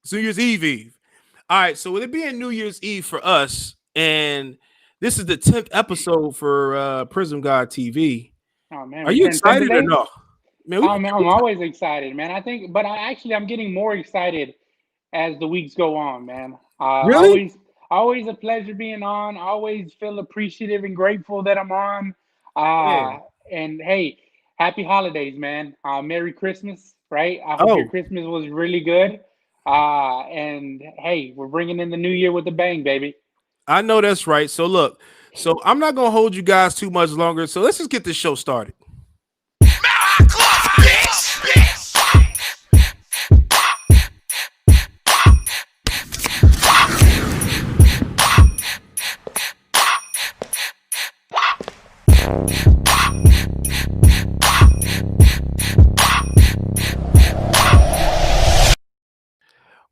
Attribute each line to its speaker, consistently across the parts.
Speaker 1: It's New Year's Eve. All right, so with it being New Year's Eve for us, and this is the 10th episode for Prism God TV.
Speaker 2: Oh man,
Speaker 1: Are
Speaker 2: we
Speaker 1: you
Speaker 2: turned 10
Speaker 1: excited or
Speaker 2: today.
Speaker 1: no? Man, we
Speaker 2: I'm always excited, man. I think, but I'm getting more excited as the weeks go on, man.
Speaker 1: really?
Speaker 2: Always a pleasure being on. Always feel appreciative and grateful that I'm on.
Speaker 1: Man.
Speaker 2: And hey, happy holidays, man. Merry Christmas, right? I hope your
Speaker 1: Oh,
Speaker 2: Christmas was really good. And hey, we're bringing in the new year with a bang, baby.
Speaker 1: I know that's right. So look, so I'm not gonna hold you guys too much longer. So let's just get this show started.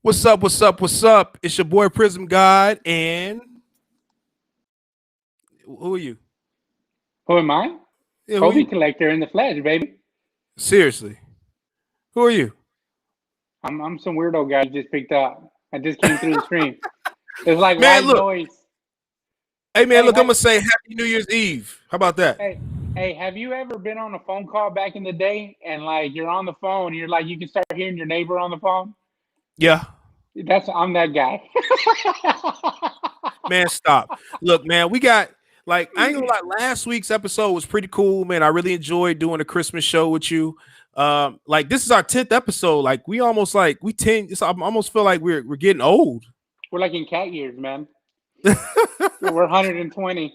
Speaker 1: What's up? What's up? What's up? It's your boy Prism God, and who are you?
Speaker 2: Who am I?
Speaker 1: Yeah, who are
Speaker 2: Kobe
Speaker 1: you?
Speaker 2: collector in the flesh, baby.
Speaker 1: Seriously, who are you?
Speaker 2: I'm some weirdo guy you just picked up. I just came through the screen. It's like
Speaker 1: Man,
Speaker 2: white
Speaker 1: look,
Speaker 2: noise.
Speaker 1: hey man,
Speaker 2: Hey,
Speaker 1: look, I'm
Speaker 2: have
Speaker 1: gonna say Happy New Year's Eve. How about that?
Speaker 2: hey, have you ever been on a phone call back in the day and like you're on the phone and you're like you can start hearing your neighbor on the phone?
Speaker 1: Yeah,
Speaker 2: I'm that guy.
Speaker 1: man, stop. Look, man, we got like I ain't gonna lie. Last week's episode was pretty cool, man. I really enjoyed doing a Christmas show with you. Like this is our 10th episode. Like we almost like we 10. I almost feel like we're getting old.
Speaker 2: We're like in cat years, man. We're 120.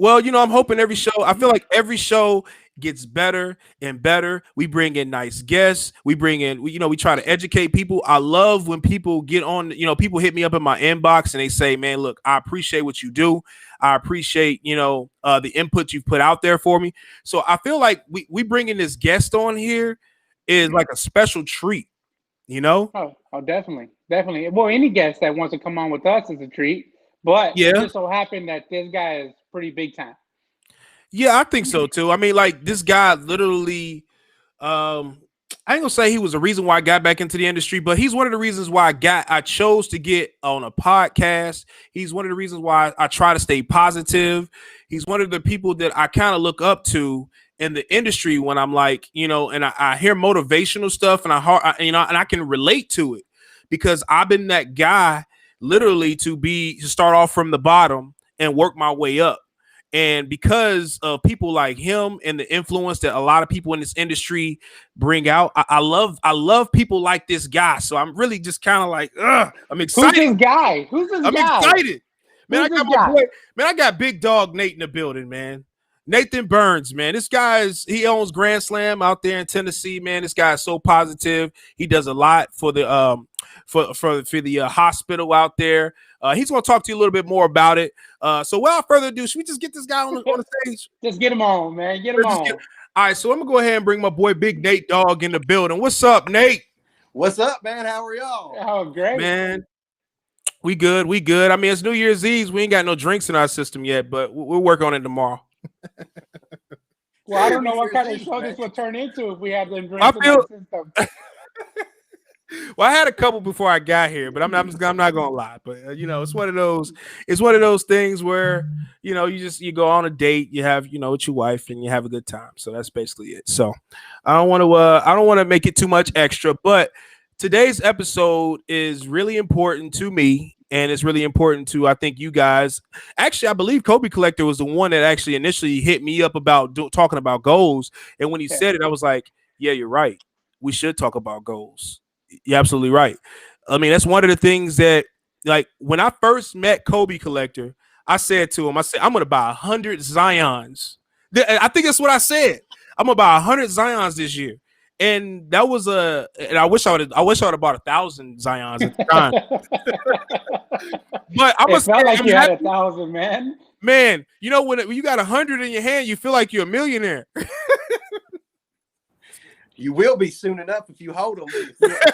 Speaker 1: Well, I'm hoping every show, I feel like every show gets better and better. We bring in nice guests. We bring in, we try to educate people. I love when people get on, people hit me up in my inbox and they say, man, look, I appreciate what you do. I appreciate, the input you've put out there for me. So I feel like we bringing this guest on here is like a special treat, you know?
Speaker 2: Oh, definitely, definitely. Well, any guest that wants to come on with us is a treat. But it
Speaker 1: Yeah.
Speaker 2: just so happened that this guy is pretty big time.
Speaker 1: Yeah, I think so too. I mean, like this guy literally, um, I ain't gonna say he was the reason why I got back into the industry, but he's one of the reasons why I chose to get on a podcast. He's one of the reasons why I try to stay positive. He's one of the people that I kind of look up to in the industry when I'm like, and I hear motivational stuff and and I can relate to it because I've been that guy literally to start off from the bottom and work my way up. And because of people like him and the influence that a lot of people in this industry bring out, I love people like this guy. So I'm really just kind of like, I'm
Speaker 2: Who's
Speaker 1: excited.
Speaker 2: this guy? Who's this
Speaker 1: I'm
Speaker 2: guy?
Speaker 1: excited. Man, I
Speaker 2: Who's
Speaker 1: got
Speaker 2: this
Speaker 1: my
Speaker 2: guy?
Speaker 1: boy, man, I got big dog Nate in the building, man. Nathan Burns, man. This guy he owns Grand Slam out there in Tennessee, man. This guy is so positive. He does a lot for the for the hospital out there. He's going to talk to you a little bit more about it. So without further ado, should we just get this guy on the stage?
Speaker 2: Just get him on, man. Get him on.
Speaker 1: All right, so I'm gonna go ahead and bring my boy Big Nate Dog in the building. What's up, Nate?
Speaker 3: What's up, man? How are y'all?
Speaker 2: Oh, great.
Speaker 1: Man, we good. We good. I mean, it's New Year's Eve. We ain't got no drinks in our system yet, but we'll work on it tomorrow.
Speaker 2: Well, I don't know what kind of
Speaker 3: Eve,
Speaker 2: show
Speaker 3: man.
Speaker 2: this will turn into if we have them
Speaker 1: I
Speaker 2: drinks in
Speaker 1: feel
Speaker 2: our system.
Speaker 1: well. I had a couple before I got here, but I'm not gonna lie. But it's one of those. It's one of those things where you go on a date, you have with your wife, and you have a good time. So that's basically it. So I don't want to make it too much extra, but today's episode is really important to me. And it's really important to, I think, you guys. Actually, I believe Kobe Collector was the one that actually initially hit me up about talking about goals. And when he
Speaker 2: Yeah.
Speaker 1: said it, I was like, yeah, you're right. We should talk about goals. You're absolutely right. I mean, that's one of the things that, like, when I first met Kobe Collector, I said to him, I'm going to buy 100 Zions. I think that's what I said. I'm going to buy 100 Zions this year. And that was and I wish I would have bought 1,000 Zions at the time. But I
Speaker 2: It
Speaker 1: must
Speaker 2: felt
Speaker 1: say,
Speaker 2: like
Speaker 1: I'm
Speaker 2: you had
Speaker 1: happy.
Speaker 2: 1,000, man.
Speaker 1: Man, when you got 100 in your hand, you feel like you're a millionaire.
Speaker 3: You will be soon enough if you hold them.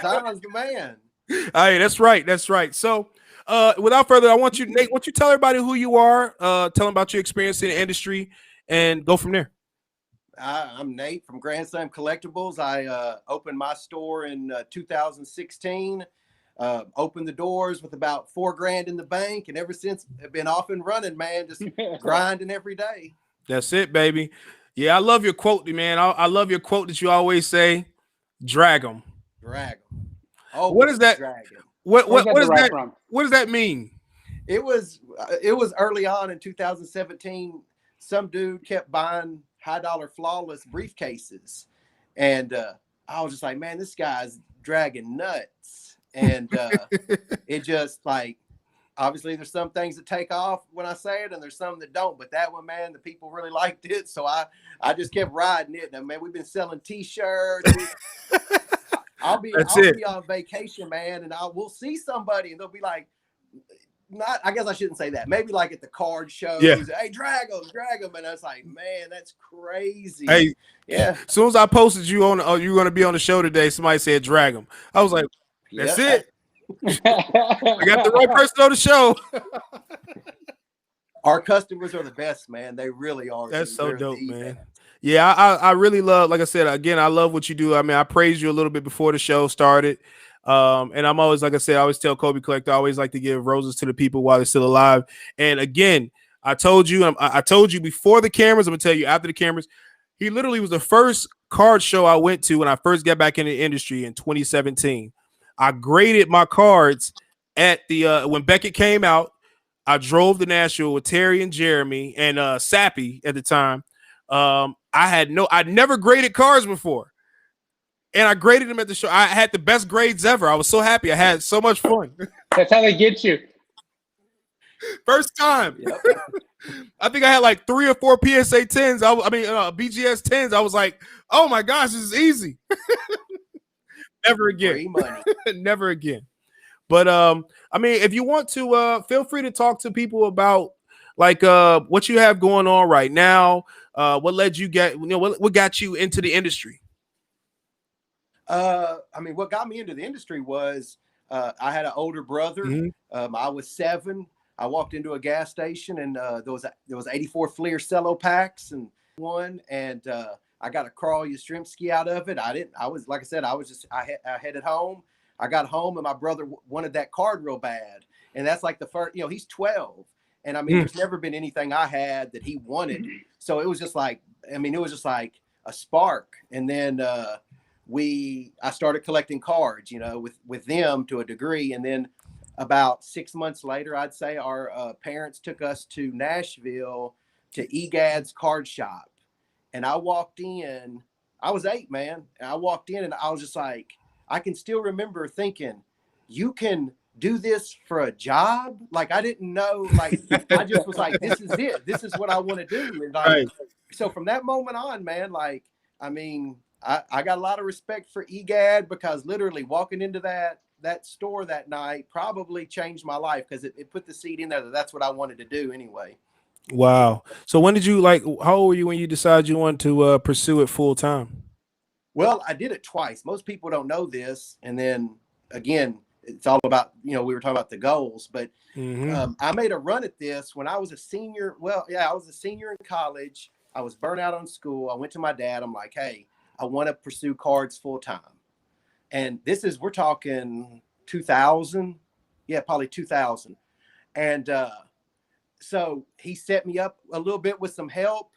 Speaker 3: Zion's the man.
Speaker 1: Hey, that's right. That's right. So, without further, Nate, why don't you tell everybody who you are, tell them about your experience in the industry, and go from there.
Speaker 3: I'm Nate from Grand Slam Collectables. I opened my store in 2016. Opened the doors with about $4,000 in the bank, and ever since I've been off and running, man, just grinding every day.
Speaker 1: That's it, baby. Yeah, I love your quote, man. I love your quote that you always say, drag them.
Speaker 3: Drag them.
Speaker 1: What is that?
Speaker 3: Dragon.
Speaker 1: What
Speaker 2: Where's that
Speaker 1: is
Speaker 2: derived
Speaker 1: that?
Speaker 2: from?
Speaker 1: What does that mean?
Speaker 3: It was early on in 2017. Some dude kept buying high dollar flawless briefcases, and I was just like, man, this guy's dragging nuts. And it just like, obviously there's some things that take off when I say it, and there's some that don't. But that one, man, the people really liked it, so I just kept riding it. And man, we've been selling T-shirts. I'll be on vacation, man, and we'll see somebody, and they'll be like, not, I guess I shouldn't say that. Maybe like at the card shows, hey, drag them, and I was like, man, that's crazy.
Speaker 1: Hey,
Speaker 3: yeah.
Speaker 1: As soon as I posted you on, you were going to be on the show today, somebody said drag them. I was like, that's it. I got the right person on the show.
Speaker 3: Our customers are the best, man. They really are.
Speaker 1: That's so dope, man. Yeah, I really love, like I said, again, I love what you do. I mean, I praised you a little bit before the show started. And I'm always, like I said, I always tell Kobe Collector, I always like to give roses to the people while they're still alive. And again, I told you before the cameras, I'm going to tell you after the cameras, he literally was the first card show I went to when I first got back in the industry in 2017. I graded my cards at the, when Beckett came out. I drove to Nashville with Terry and Jeremy and Sappy at the time. I'd never graded cards before. And I graded them at the show. I had the best grades ever. I was so happy. I had so much fun.
Speaker 2: That's how they get you.
Speaker 1: First time.
Speaker 3: Yep.
Speaker 1: I think I had like 3 or 4 PSA 10s. BGS 10s. I was like, oh my gosh, this is easy. Never again.
Speaker 3: Free money.
Speaker 1: Never again. But I mean, if you want to, feel free to talk to people about like what you have going on right now. What led you what got you into the industry?
Speaker 3: I mean, what got me into the industry was I had an older brother.
Speaker 1: Mm-hmm.
Speaker 3: I was 7. I walked into a gas station, and there was 84 Fleer cello packs and one, and I got a Carl Yastrzemski out of it. I headed home. I got home, and my brother wanted that card real bad, and that's like the first. He's 12, and I mean, there's never been anything I had that he wanted, so it was just like, I mean, it was just like a spark, and then I started collecting cards, with them to a degree. And then about 6 months later, I'd say our parents took us to Nashville to EGAD's card shop. And I walked in, I was 8, man. And I walked in, and I was just like, I can still remember thinking, you can do this for a job? Like, I didn't know, like, I just was like, this is it. This is what I want to do. And like, so from that moment on, man, like, I mean, I got a lot of respect for EGAD, because literally walking into that store that night probably changed my life, because it put the seed in there that's what I wanted to do anyway.
Speaker 1: Wow. So when did you how old were you when you decided you wanted to pursue it full time?
Speaker 3: Well, I did it twice. Most people don't know this. And then again, it's all about, we were talking about the goals, but I made a run at this when I was a senior. Well, yeah, I was a senior in college. I was burnt out on school. I went to my dad. I'm like, hey, I want to pursue cards full time. And we're talking 2000. Yeah, probably 2000. And so he set me up a little bit with some help.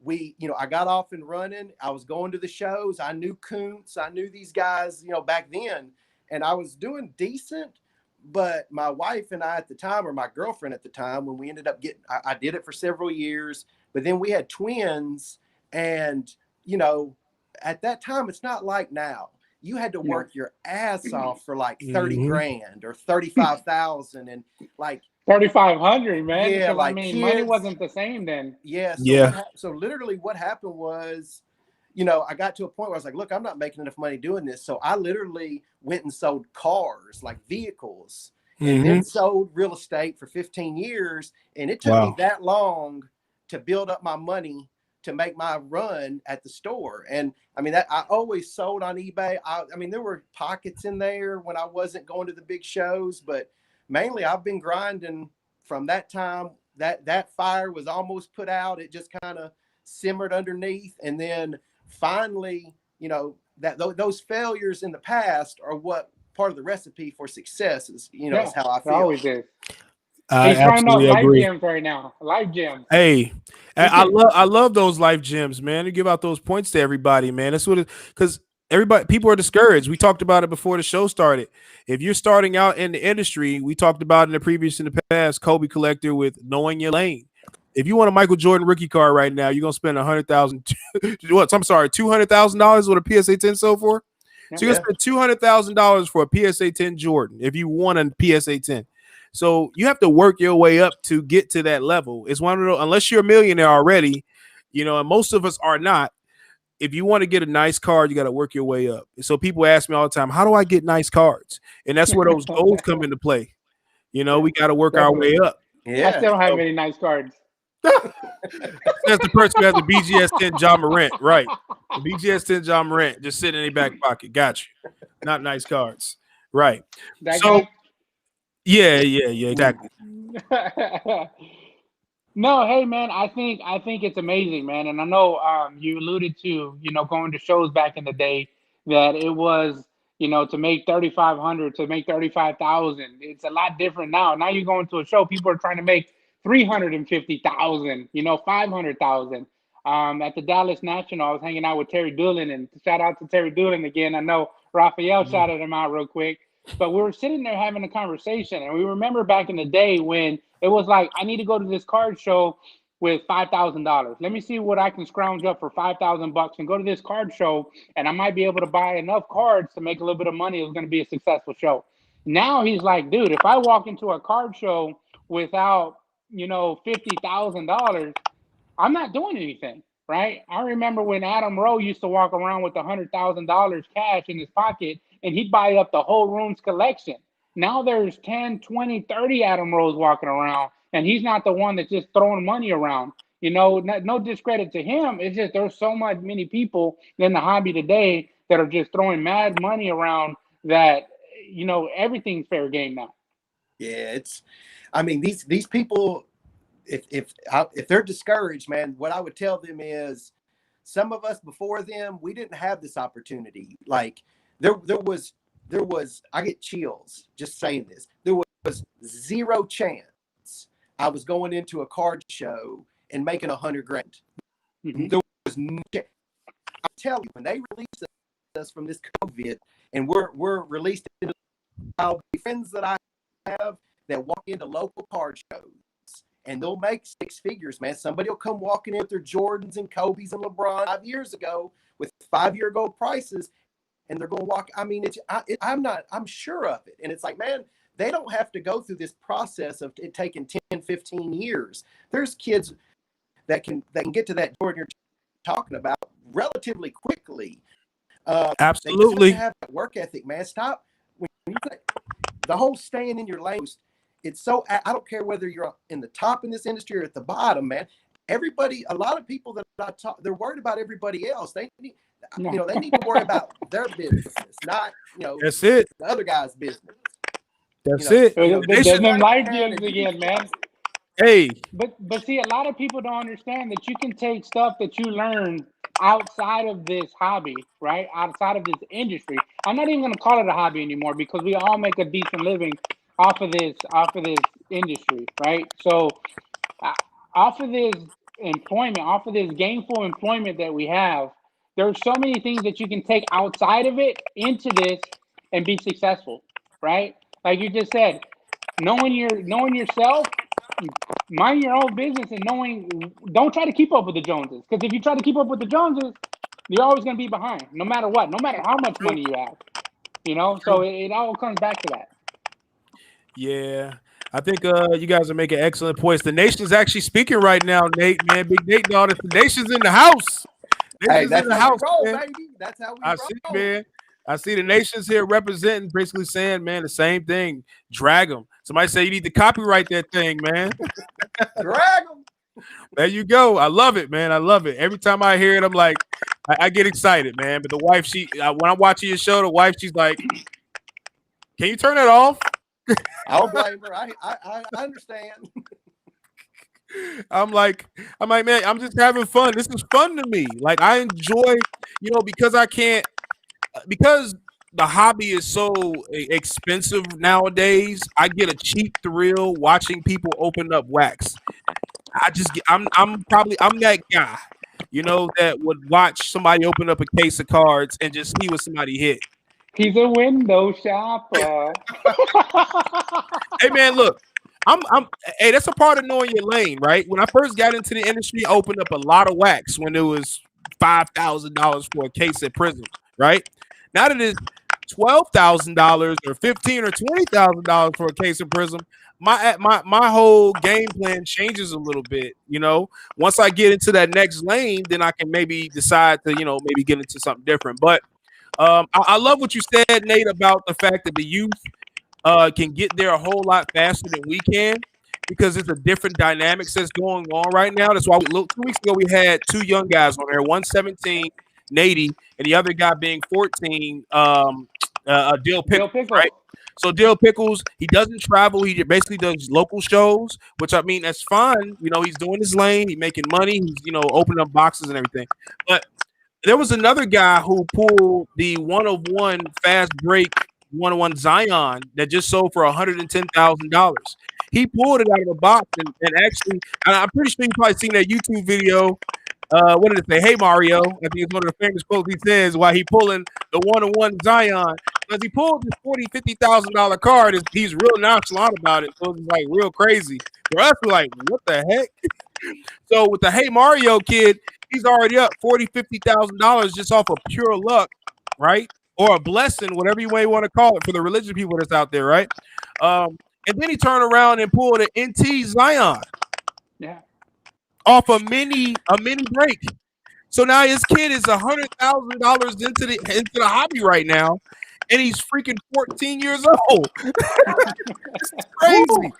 Speaker 3: I got off and running. I was going to the shows. I knew Kuntz. I knew these guys, back then. And I was doing decent. But my wife and I at the time, or my girlfriend at the time, when we ended up I did it for several years. But then we had twins. And, at that time, it's not like now. You had to work your ass off for like 30 grand or 35,000 and like
Speaker 2: 3,500, man.
Speaker 3: Yeah,
Speaker 2: because,
Speaker 3: like
Speaker 2: I mean,
Speaker 3: kids,
Speaker 2: money wasn't the same then.
Speaker 3: Yeah. So literally what happened was, I got to a point where I was like, look, I'm not making enough money doing this. So I literally went and sold cars, like vehicles, and then sold real estate for 15 years. And it took me that long to build up my money to make my run at the store. And I mean, that I always sold on eBay. I mean, there were pockets in there when I wasn't going to the big shows, but mainly I've been grinding from that time. That fire was almost put out. It just kind of simmered underneath. And then finally, those failures in the past are what part of the recipe for success. Is is how I
Speaker 2: it
Speaker 3: feel.
Speaker 2: always is.
Speaker 1: I
Speaker 2: He's trying those
Speaker 1: absolutely
Speaker 2: life
Speaker 1: agree.
Speaker 2: gems right now. Life gems.
Speaker 1: Hey, I love those life gems, man. You give out those points to everybody, man. That's what it because people are discouraged. We talked about it before the show started. If you're starting out in the industry, we talked about in the past, Kobe Collector with knowing your lane. If you want a Michael Jordan rookie card right now, you're gonna spend $200,000 what a PSA 10 sold for. So you're gonna spend $200,000 for a PSA 10 Jordan if you want a PSA 10. So you have to work your way up to get to that level. It's one of those, unless you're a millionaire already, and most of us are not. If you want to get a nice card, you got to work your way up. So people ask me all the time, how do I get nice cards? And that's where those goals come into play. We got to work our way up.
Speaker 2: Yeah. I still don't have any nice cards.
Speaker 1: That's the person who has the BGS 10 John Morant, right? The BGS 10 John Morant just sitting in their back pocket. Got you. Not nice cards, right?
Speaker 2: That guy?
Speaker 1: Yeah, exactly.
Speaker 2: No, hey man, I think it's amazing, man. And I know you alluded to, going to shows back in the day that it was, to make 3,500, to make 35,000. It's a lot different now. Now you go into a show, people are trying to make 350,000, 500,000. At the Dallas National, I was hanging out with Terry Doolin, and shout out to Terry Doolin again. I know Raphael shouted him out real quick. But we were sitting there having a conversation, and we remember back in the day when it was like, I need to go to this card show with $5,000. Let me see what I can scrounge up for $5,000 and go to this card show, and I might be able to buy enough cards to make a little bit of money. It was going to be a successful show. Now he's like, dude, if I walk into a card show without, $50,000, I'm not doing anything. Right? I remember when Adam Rowe used to walk around with $100,000 cash in his pocket, and he'd buy up the whole room's collection. Now there's 10, 20, 30 Adam Rowe's walking around, and he's not the one that's just throwing money around. No discredit to him. It's just there's so many people in the hobby today that are just throwing mad money around that, everything's fair game now.
Speaker 3: Yeah, these people, if they're discouraged, man, what I would tell them is some of us before them, we didn't have this opportunity. Like there was, I get chills just saying this. There was zero chance I was going into a card show and making $100,000. Mm-hmm. There was no chance. I tell you, when they released us from this COVID and we're released into the friends that I have that walk into local card shows, and they'll make six figures, man. Somebody will come walking in with their Jordans and Kobe's and LeBron 5 years ago with 5-year gold prices, and they're going to walk. I'm sure of it. And it's like, man, they don't have to go through this process of it taking 10, 15 years. There's kids that can get to that Jordan you're talking about relatively quickly.
Speaker 1: Absolutely.
Speaker 3: They just have that work ethic, man. Stop. When you the whole staying in your lane, it's so, I don't care whether you're in the top in this industry or at the bottom, man. Everybody, a lot of people that I talk, they're worried about everybody else. They need to worry about their business, not,
Speaker 1: that's it.
Speaker 3: The other guy's business.
Speaker 1: That's it.
Speaker 2: There's them life gems again, man.
Speaker 1: Hey.
Speaker 2: But see, a lot of people don't understand that you can take stuff that you learn outside of this hobby, right? Outside of this industry. I'm not even going to call it a hobby anymore because we all make a decent living off of this industry, right? So off of this employment, off of this gainful employment that we have, there's so many things that you can take outside of it into this and be successful, right? Like you just said, knowing yourself, mind your own business, and don't try to keep up with the Joneses. Because if you try to keep up with the Joneses, you're always going to be behind, no matter what, no matter how much money you have. So it all comes back to that.
Speaker 1: Yeah, I think you guys are making excellent points. The nation's actually speaking right now, Nate, man. Big Nate and all this. The nation's in the house.
Speaker 3: Hey, that's in the house, baby. That's how we roll.
Speaker 1: See, man. I see the nation's here representing, basically saying, man, the same thing. Drag them. Somebody say you need to copyright that thing, man.
Speaker 3: Drag them.
Speaker 1: There you go. I love it, man. I love it. Every time I hear it, I'm like, I get excited, man. But the wife, when I'm watching your show, the wife, she's like, can you turn that off?
Speaker 3: I don't blame her. I understand.
Speaker 1: I'm like, man, I'm just having fun. This is fun to me. Like, I enjoy, because the hobby is so expensive nowadays. I get a cheap thrill watching people open up wax. I'm that guy, that would watch somebody open up a case of cards and just see what somebody hit.
Speaker 2: He's a window shopper.
Speaker 1: Hey man, look, I'm hey, that's a part of knowing your lane, right? When I first got into the industry, I opened up a lot of wax when it was $5,000 for a case at Prism, right? Now that it's $12,000 or $15,000 or $20,000 for a case of Prism, my whole game plan changes a little bit. Once I get into that next lane, then I can maybe decide to maybe get into something different. But I love what you said, Nate, about the fact that the youth can get there a whole lot faster than we can because it's a different dynamics that's going on right now. That's why 2 weeks ago we had two young guys on there, one 17, Nady, and the other guy being 14, Dill Pickles, right? So Dill Pickles, he doesn't travel. He basically does local shows, which I mean, that's fine. He's doing his lane. He's making money. He's, opening up boxes and everything. But there was another guy who pulled the one-of-one fast break one-on-one Zion that just sold for $110,000. He pulled it out of the box and actually, and I'm pretty sure you probably seen that YouTube video. What did it say? Hey Mario, I think it's one of the famous quotes he says while he pulling the one-on-one Zion. Because he pulled this $40,000-$50,000 card, he's real nonchalant about it. So it's like real crazy. For us, we're like, what the heck? So with the Hey Mario kid, he's already up $40,000-$50,000 just off of pure luck, right? Or a blessing, whatever you may want to call it for the religious people that's out there, right? And then he turned around and pulled an NT Zion, off a mini break. So now his kid is $100,000 into the hobby right now, and he's freaking 14 years old. It's crazy.
Speaker 3: Woo!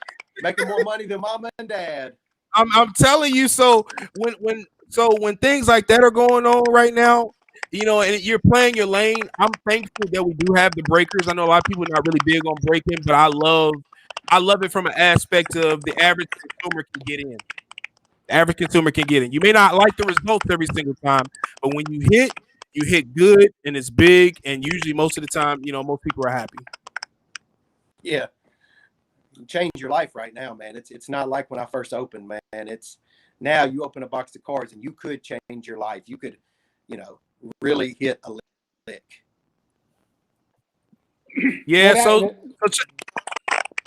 Speaker 3: Making more money than mama and dad.
Speaker 1: I'm telling you. So when things like that are going on right now, and you're playing your lane, I'm thankful that we do have the breakers. I know a lot of people are not really big on breaking, but I love it from an aspect of the average consumer can get in. The average consumer can get in. You may not like the results every single time, but when you hit good and it's big, and usually most of the time, most people are happy.
Speaker 3: Yeah. You change your life right now, man. It's not like when I first opened, man. It's now you open a box of cards and you could change your life. You could, really hit a lick.
Speaker 1: Yeah, so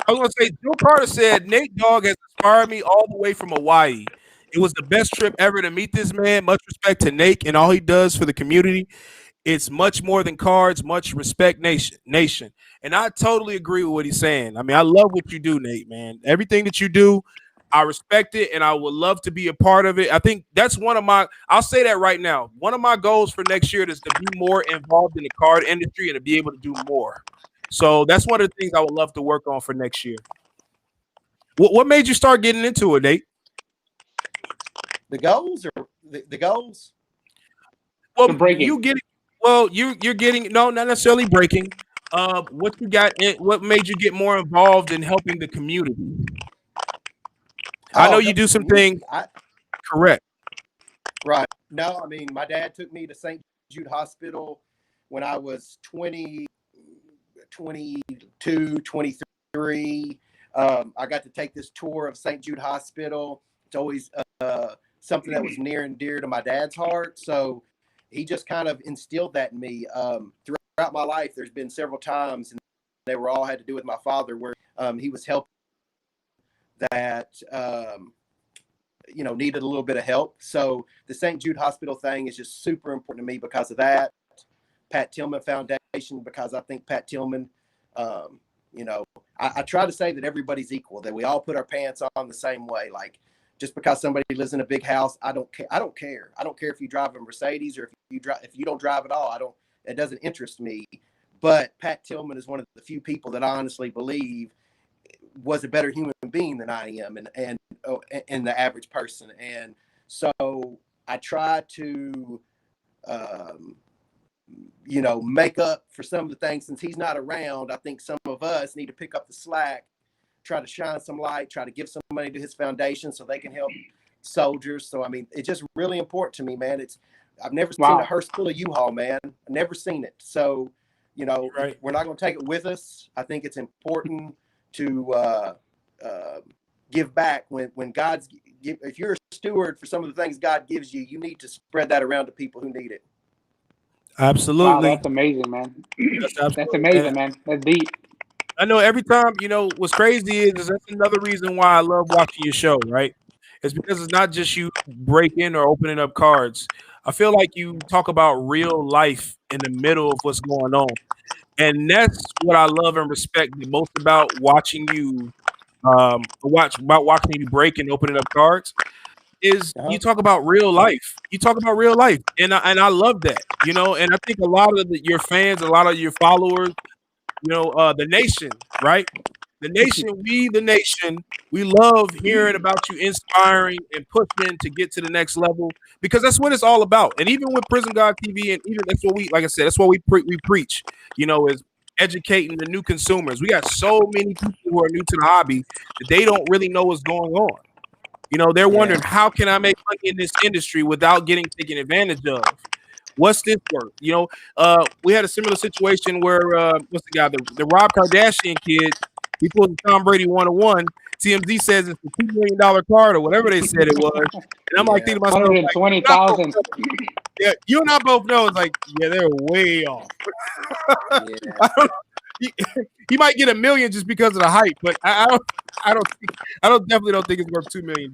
Speaker 1: I was gonna say, Joe Carter said Nate Dogg has inspired me all the way from Hawaii. It was the best trip ever to meet this man. Much respect to Nate and all he does for the community. It's much more than cards. Much respect, nation. And I totally agree with what he's saying. I mean, I love what you do, Nate, man. Everything that you do, I respect it, and I would love to be a part of it. I think that's I'll say that right now. One of my goals for next year is to be more involved in the card industry and to be able to do more. So that's one of the things I would love to work on for next year. What made you start getting into it, Nate?
Speaker 3: The goals or the goals?
Speaker 1: Well, you're getting no, not necessarily breaking. What you got? What made you get more involved in helping the community? I know you do some things. Correct.
Speaker 3: Right. No, I mean, my dad took me to St. Jude Hospital when I was 22, 23. I got to take this tour of St. Jude Hospital. It's always something that was near and dear to my dad's heart. So he just kind of instilled that in me. Throughout my life, there's been several times, and they were all had to do with my father, where he was helping that needed a little bit of help. So the St. Jude Hospital thing is just super important to me because of that. Pat Tillman Foundation, because I think Pat Tillman, I try to say that everybody's equal, that we all put our pants on the same way. Like, just because somebody lives in a big house, I don't care. I don't care if you drive a Mercedes or if you don't drive at all. It doesn't interest me. But Pat Tillman is one of the few people that I honestly believe was a better human being than I am, and the average person. And so I try to, make up for some of the things. Since he's not around, I think some of us need to pick up the slack, try to shine some light, try to give some money to his foundation so they can help soldiers. So, I mean, it's just really important to me, man. I've never seen a hearse full of U-Haul, man. I've never seen it. So, You know,
Speaker 1: Right.
Speaker 3: we're not going to take it with us. I think it's important to give back when God's if you're a steward for some of the things God gives you, you need to spread that around to people who need it.
Speaker 2: Wow,
Speaker 1: Absolutely.
Speaker 2: that's amazing, man.
Speaker 1: That's
Speaker 2: That's
Speaker 1: absolutely.
Speaker 2: amazing,
Speaker 1: And
Speaker 2: man. That's deep.
Speaker 1: I know every time, what's crazy is that's another reason why I love watching your show, right? It's because it's not just you breaking or opening up cards. I feel like you talk about real life in the middle of what's going on. And that's what I love and respect the most about watching you watching you break and opening up cards is
Speaker 3: Uh-huh.
Speaker 1: you talk about real life. You talk about real life. And I love that. And I think a lot of your fans, a lot of your followers, the nation, right? The nation, we love hearing about you inspiring and pushing to get to the next level because that's what it's all about. And even with Prison God TV, and even that's what we, like I said, that's what we preach, is educating the new consumers. We got so many people who are new to the hobby that they don't really know what's going on. They're
Speaker 3: Yeah.
Speaker 1: wondering, how can I make money in this industry without getting taken advantage of? What's this worth? We had a similar situation where what's the guy, the Rob Kardashian kid, he pulled the Tom Brady 101. TMZ says it's a $2 million card or whatever they said it was. And I'm like
Speaker 3: Yeah.
Speaker 1: thinking to myself, like, you and I both
Speaker 2: 120,000.
Speaker 1: know, yeah, you and I both know it's like, yeah, they're way off.
Speaker 3: Yeah.
Speaker 1: I don't, he, he might get $1 million just because of the hype, but I definitely don't think it's worth $2 million.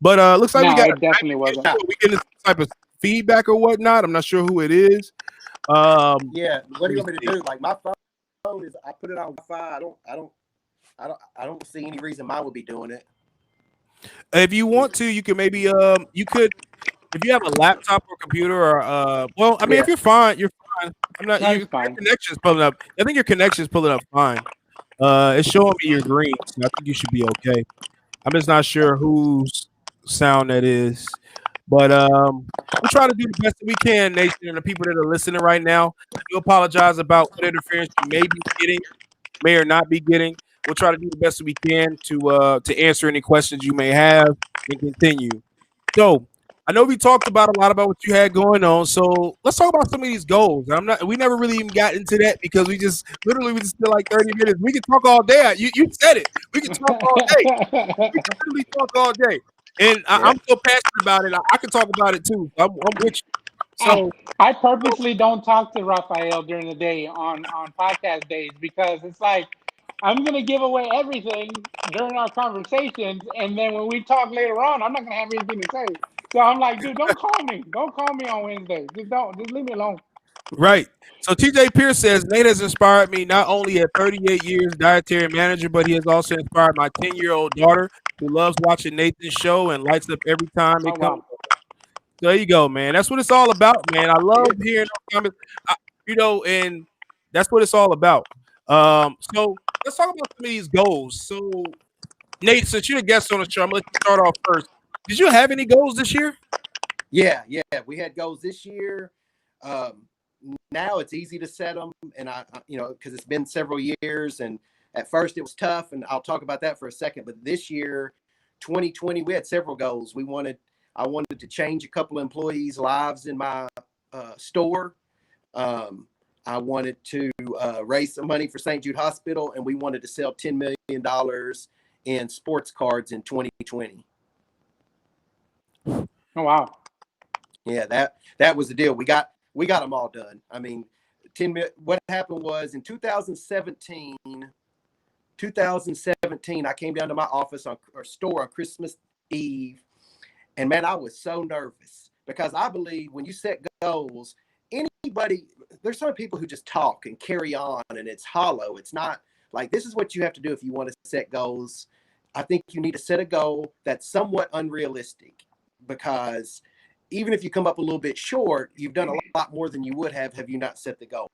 Speaker 1: But looks like we
Speaker 2: No,
Speaker 1: got a
Speaker 2: it definitely
Speaker 1: timer
Speaker 2: wasn't.
Speaker 1: issue. We getting some type of feedback or whatnot. I'm not sure who it is.
Speaker 3: Yeah. What
Speaker 1: let
Speaker 3: do you
Speaker 1: me
Speaker 3: want me to
Speaker 1: see.
Speaker 3: do? Like my phone is, I put it on Wi-Fi. I don't see any reason mine would be doing it.
Speaker 1: If you want to, you can maybe you could, if you have a laptop or computer or well, I mean, if
Speaker 3: Yeah.
Speaker 1: you're fine, you're fine. I'm not
Speaker 2: That's
Speaker 1: your
Speaker 2: fine.
Speaker 1: connection's pulling up. I think your connection's pulling up fine. It's showing me your green, so I think you should be okay. I'm just not sure whose sound that is. But we'll try to do the best that we can, Nation, and the people that are listening right now. I do apologize about what interference you may be getting, may or not be getting. We'll try to do the best that we can to answer any questions you may have and continue. So I know we talked about a lot about what you had going on. So let's talk about some of these goals. We never really even got into that because we just spent like 30 minutes. We could talk all day. You said it. We could talk all day. We can literally talk all day. And
Speaker 3: Yeah.
Speaker 1: I'm so passionate about it. I can talk about it too. I'm with you.
Speaker 2: I,
Speaker 1: So
Speaker 2: I purposely don't talk to Raphael during the day on podcast days because it's like I'm gonna give away everything during our conversations, and then when we talk later on, I'm not gonna have anything to say. So I'm like, dude, don't call me. Don't call me on Wednesday. Just don't. Just leave me alone.
Speaker 1: right. So TJ Pierce says Nate has inspired me not only at 38 years dietary manager, but he has also inspired my 10-year-old daughter who loves watching Nathan's show and lights up every time
Speaker 2: Oh
Speaker 1: it comes.
Speaker 2: wow.
Speaker 1: So there you go, man. That's what it's all about, man. I love hearing those comments, and that's what it's all about. So let's talk about some of these goals. So Nate, since you're the guest on the show, I'm gonna let you start off first. Did you have any goals this year?
Speaker 3: Yeah. We had goals this year. Um, Now it's easy to set them, and because it's been several years, and at first it was tough, and I'll talk about that for a second. But this year, 2020, we had several goals. I wanted to change a couple of employees' lives in my store. I wanted to raise some money for St. Jude Hospital, and we wanted to sell $10 million in sports cards in 2020.
Speaker 2: Oh wow.
Speaker 3: Yeah, that was the deal. We got them all done. I mean, 10 million. What happened was in 2017, I came down to my office or store on Christmas Eve, and man, I was so nervous because I believe when you set goals, there's some people who just talk and carry on, and it's hollow. It's not like this is what you have to do if you want to set goals. I think you need to set a goal that's somewhat unrealistic because even if you come up a little bit short, you've done a lot more than you would have you not set the goal.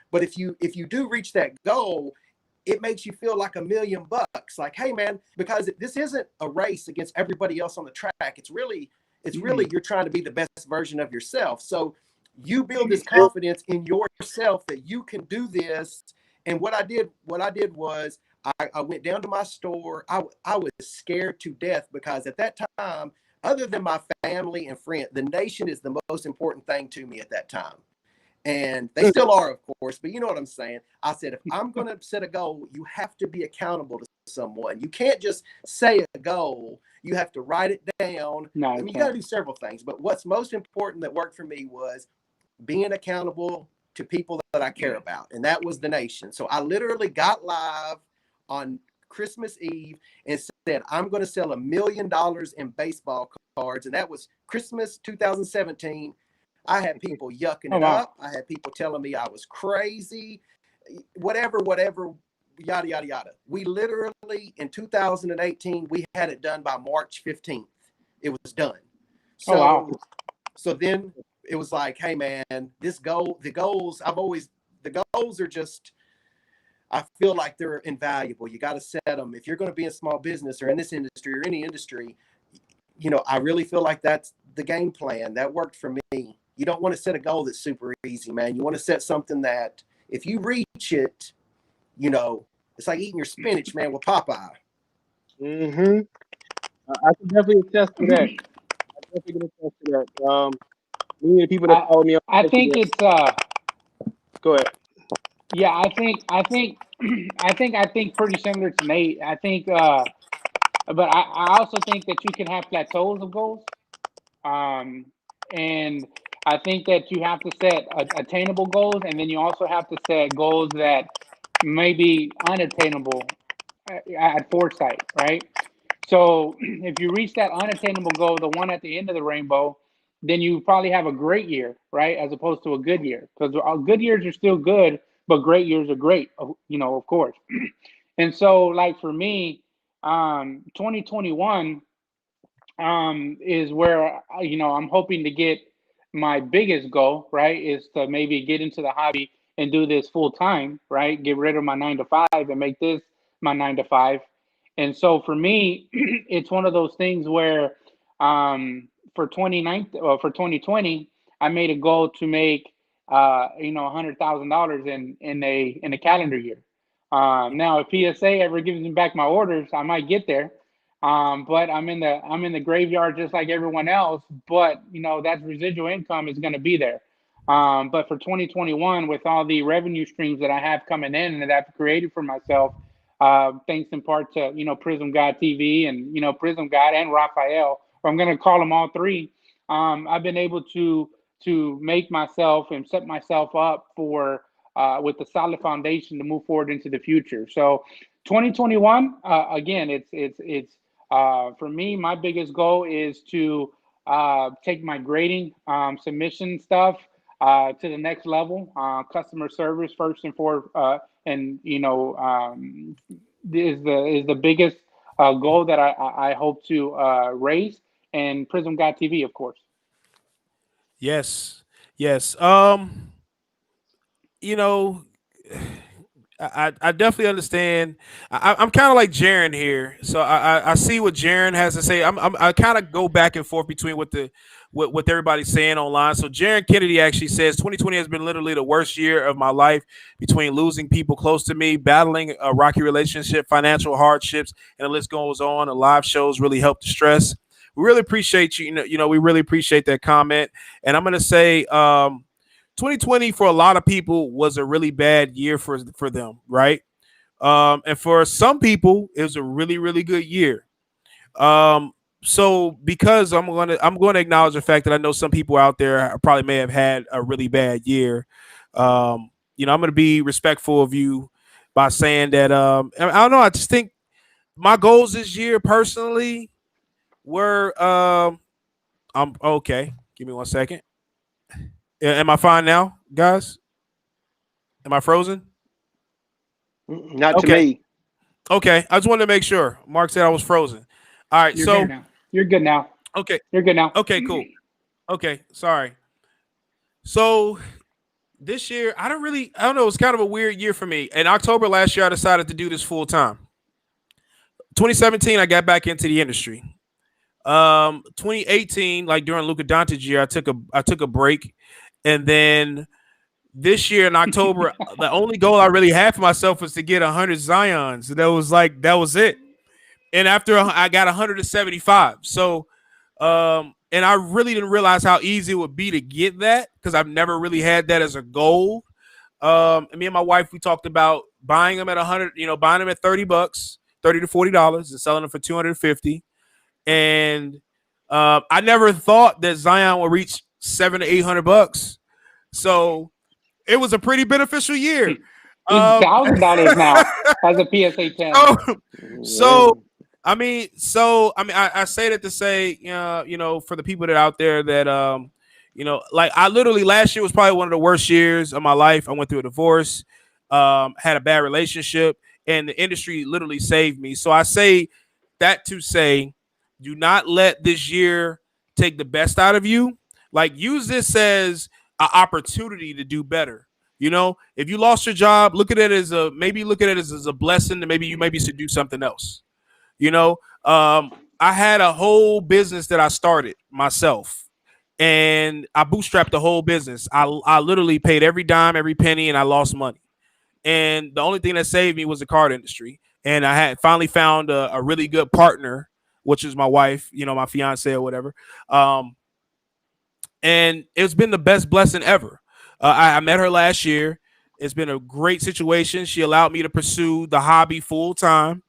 Speaker 3: But if you do reach that goal, it makes you feel like $1 million. Like, hey man, because this isn't a race against everybody else on the track. It's really you're trying to be the best version of yourself. So you build this confidence in yourself that you can do this. And what I did was I went down to my store. I was scared to death because at that time, other than my family and friends, the nation is the most important thing to me at that time. And they still are, of course, but you know what I'm saying. I said, if I'm going to set a goal, you have to be accountable to someone. You can't just say a goal. You have to write it down.
Speaker 2: No,
Speaker 3: I mean, you got to do several things. But what's most important that worked for me was being accountable to people that I care about. And that was the nation. So I literally got live on Christmas Eve and said, I'm going to sell $1 million in baseball cards. And that was Christmas 2017. I had people yucking it up. I had people telling me I was crazy, whatever, yada, yada, yada. We literally, in 2018, we had it done by March 15th. It was done. So, so then it was like, hey, man, the goals are just, I feel like they're invaluable. You got to set them. If you're going to be in small business or in this industry or any industry, you know, I really feel like that's the game plan. That worked for me. You don't want to set a goal that's super easy, man. You want to set something that if you reach it, you know, it's like eating your spinach, man, with Popeye.
Speaker 4: Mm-hmm. I can definitely attest to that. Many of the people that follow me on
Speaker 2: I think it's
Speaker 4: go ahead.
Speaker 2: Yeah, I think pretty similar to Nate. I think but I also think that you can have plateaus of goals. And I think that you have to set attainable goals, and then you also have to set goals that may be unattainable at foresight, right? So if you reach that unattainable goal, the one at the end of the rainbow, then you probably have a great year, right? As opposed to a good year, because good years are still good, but great years are great, you know, of course. And so, like for me, 2021 is where you know I'm hoping to get my biggest goal, right? Is to maybe get into the hobby and do this full time, right? Get rid of my 9 to 5 and make this my 9 to 5. And so for me, it's one of those things where for 2020, I made a goal to make you know $100,000 in a calendar year. Now, if PSA ever gives me back my orders, I might get there. But I'm in the graveyard just like everyone else. But you know that residual income is going to be there. But for 2021, with all the revenue streams that I have coming in and that I've created for myself, thanks in part to you know Prism God TV and you know Prism God and Raphael, or I'm going to call them all three. I've been able to make myself and set myself up for with a solid foundation to move forward into the future. So 2021, again, it's for me, my biggest goal is to take my grading submission stuff to the next level. Customer service first and foremost, and you know, is the biggest goal that I hope to raise. And Prism God TV, of course.
Speaker 1: Yes, yes. You know, I definitely understand. I'm kind of like Jaron here, so I see what Jaron has to say. I kind of go back and forth between what everybody's saying online. So Jaron Kennedy actually says 2020 has been literally the worst year of my life, between losing people close to me, battling a rocky relationship, financial hardships, and the list goes on. The live shows really helped the stress. We really appreciate you. You know, we really appreciate that comment. And I'm gonna say 2020 for a lot of people was a really bad year for them, right? And for some people, it was a really, really good year. So because I'm going to acknowledge the fact that I know some people out there probably may have had a really bad year. You know, I'm going to be respectful of you by saying that I don't know. I just think my goals this year personally were I'm okay. Give me 1 second. Am I fine now, guys? Am I frozen?
Speaker 4: Not to me.
Speaker 1: Okay, I just wanted to make sure. Mark said I was frozen. All right,
Speaker 2: You're here now. You're good now.
Speaker 1: Okay,
Speaker 2: you're good now.
Speaker 1: Okay, cool. Okay, sorry. So this year, I don't know. It's kind of a weird year for me. In October last year, I decided to do this full time. 2017, I got back into the industry. 2018, like during Luka Doncic year, I took a break. And then this year in October, the only goal I really had for myself was to get 100 Zions. That was it. And after I got 175. So And I really didn't realize how easy it would be to get that because I've never really had that as a goal. And me and my wife, we talked about buying them at 100, buying them at $30, $30 to $40, and selling them for 250. And I never thought that Zion would reach $700 to $800. So it was a pretty beneficial year.
Speaker 2: He's $1,000 now as a PSA 10.
Speaker 1: So I say that to say, for the people that are out there that, like I literally last year was probably one of the worst years of my life. I went through a divorce, had a bad relationship, and the industry literally saved me. So I say that to say, do not let this year take the best out of you. Like use this as an opportunity to do better. If you lost your job, look at it as a blessing, and maybe you should do something else. I had a whole business that I started myself, and I bootstrapped the whole business. I literally paid every dime, every penny, and I lost money. And the only thing that saved me was the card industry. And I had finally found a really good partner, which is my wife, my fiance or whatever. And it's been the best blessing ever. I met her last year. It's been a great situation. She allowed me to pursue the hobby full time.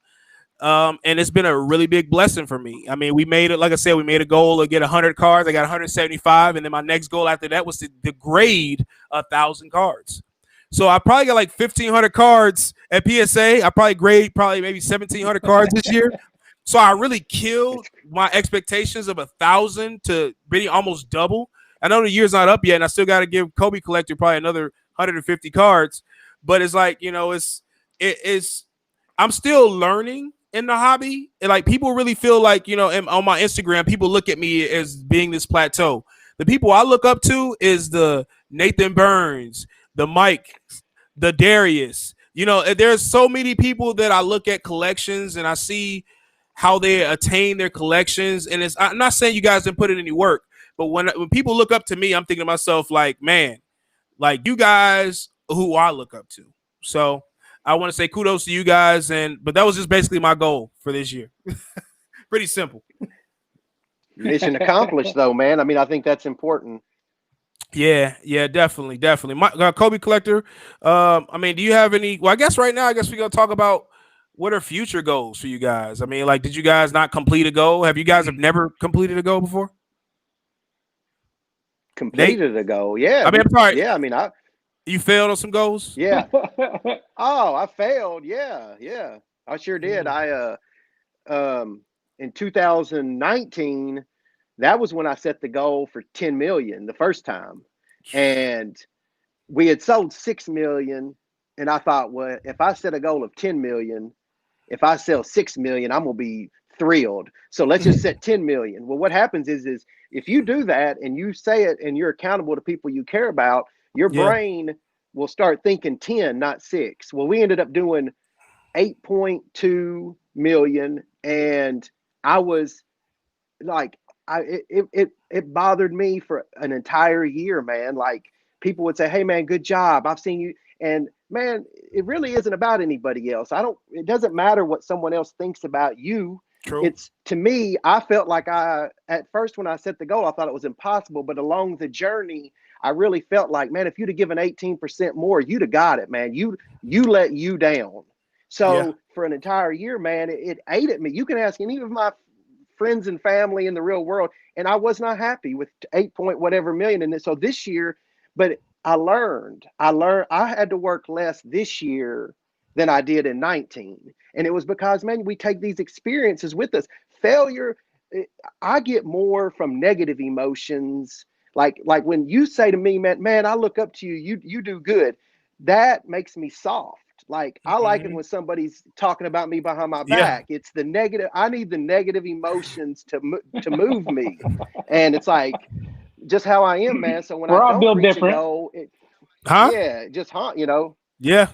Speaker 1: And it's been a really big blessing for me. I mean, we made it, like I said, we made a goal to get 100 cards. I got 175. And then my next goal after that was to degrade 1,000 cards. So I probably got like 1,500 cards at PSA. I probably grade maybe 1,700 cards this year. So I really killed my expectations of 1,000 to really almost double. I know the year's not up yet, and I still got to give Kobe Collector probably another 150 cards. But it's like, I'm still learning in the hobby. And like people really feel like, on my Instagram, people look at me as being this plateau. The people I look up to is the Nathan Burns, the Mike, the Darius. There's so many people that I look at collections and I see how they attain their collections. And I'm not saying you guys didn't put in any work, but when people look up to me, I'm thinking to myself, like, man, like you guys who I look up to. So I want to say kudos to you guys. But that was just basically my goal for this year. Pretty simple.
Speaker 5: Mission accomplished, though, man. I mean, I think that's important.
Speaker 1: Yeah, definitely. My Kobe Collector. Do you have any? Well, I guess right now, we're gonna talk about what are future goals for you guys. I mean, like, did you guys not complete a goal? Have you guys never completed a goal before?
Speaker 5: Completed a goal, yeah.
Speaker 1: I'm sorry.
Speaker 5: Yeah,
Speaker 1: you failed on some goals.
Speaker 5: Yeah. Oh, I failed. Yeah. I sure did. In 2019, that was when I set the goal for 10 million the first time, and we had sold 6 million. And I thought, well, if I set a goal of 10 million, if I sell 6 million, I'm gonna be thrilled. So let's just set 10 million. Well, what happens is if you do that and you say it and you're accountable to people you care about, your brain will start thinking 10, not 6. Well, we ended up doing 8.2 million, and I was like, it bothered me for an entire year, man. Like people would say, hey man, good job, I've seen you. And man, it really isn't about anybody else. It doesn't matter what someone else thinks about you.
Speaker 1: True.
Speaker 5: It's, to me, I felt like at first when I set the goal, I thought it was impossible, but along the journey, I really felt like, man, if you'd have given 18% more, you'd have got it, man. You let you down. So for an entire year, man, it ate at me. You can ask any of my friends and family in the real world, and I was not happy with 8 point whatever million. And so this year, but I learned I had to work less this year than I did in 19. And it was because, man, we take these experiences with us. Failure, I get more from negative emotions. Like when you say to me, man, I look up to you, you do good. That makes me soft. Like I like it when somebody's talking about me behind my back. It's the negative. I need the negative emotions to move me. And it's like just how I am, man. So when
Speaker 2: we're
Speaker 5: I
Speaker 2: all built
Speaker 5: reach
Speaker 2: different.
Speaker 5: a goal,
Speaker 1: Yeah.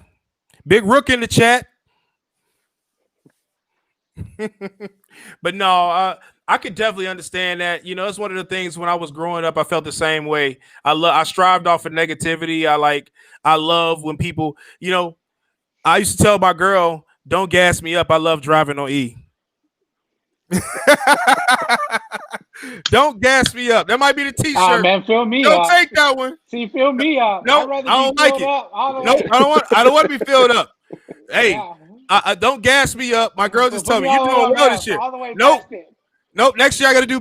Speaker 1: Big Rook in the chat. But no, I could definitely understand that. It's one of the things when I was growing up, I felt the same way. I strived off of negativity. I love when people, I used to tell my girl, don't gas me up. I love driving on E. Don't gas me up. That might be the T-shirt.
Speaker 2: Man, fill me
Speaker 1: Don't
Speaker 2: up.
Speaker 1: take that one.
Speaker 2: See, fill me up.
Speaker 1: No,
Speaker 2: I'd rather
Speaker 1: I
Speaker 2: be
Speaker 1: don't like
Speaker 2: filled
Speaker 1: it.
Speaker 2: up all the
Speaker 1: No,
Speaker 2: way.
Speaker 1: I don't want to be filled up. Hey,
Speaker 2: Yeah.
Speaker 1: I don't gas me up. My girl just
Speaker 2: Put
Speaker 1: told
Speaker 2: me
Speaker 1: me you're
Speaker 2: all the way
Speaker 1: doing
Speaker 2: up
Speaker 1: well
Speaker 2: F,
Speaker 1: this year.
Speaker 2: all the way
Speaker 1: Nope.
Speaker 2: past it.
Speaker 1: Nope. Next year I got to do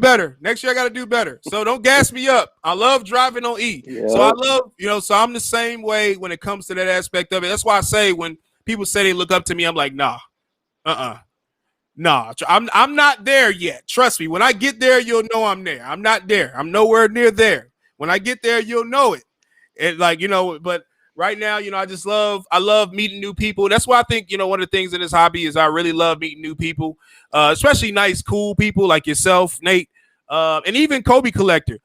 Speaker 1: better. So don't gas me up. I love driving on E.
Speaker 5: Yeah.
Speaker 1: So I love, so I'm the same way when it comes to that aspect of it. That's why I say when people say they look up to me, I'm like, nah, nah. I'm not there yet. Trust me. When I get there, you'll know I'm there. I'm not there. I'm nowhere near there. When I get there, you'll know it. And but right now, I love meeting new people. That's why I think, one of the things in this hobby is I really love meeting new people, especially nice, cool people like yourself, Nate, and even Kobe Collector.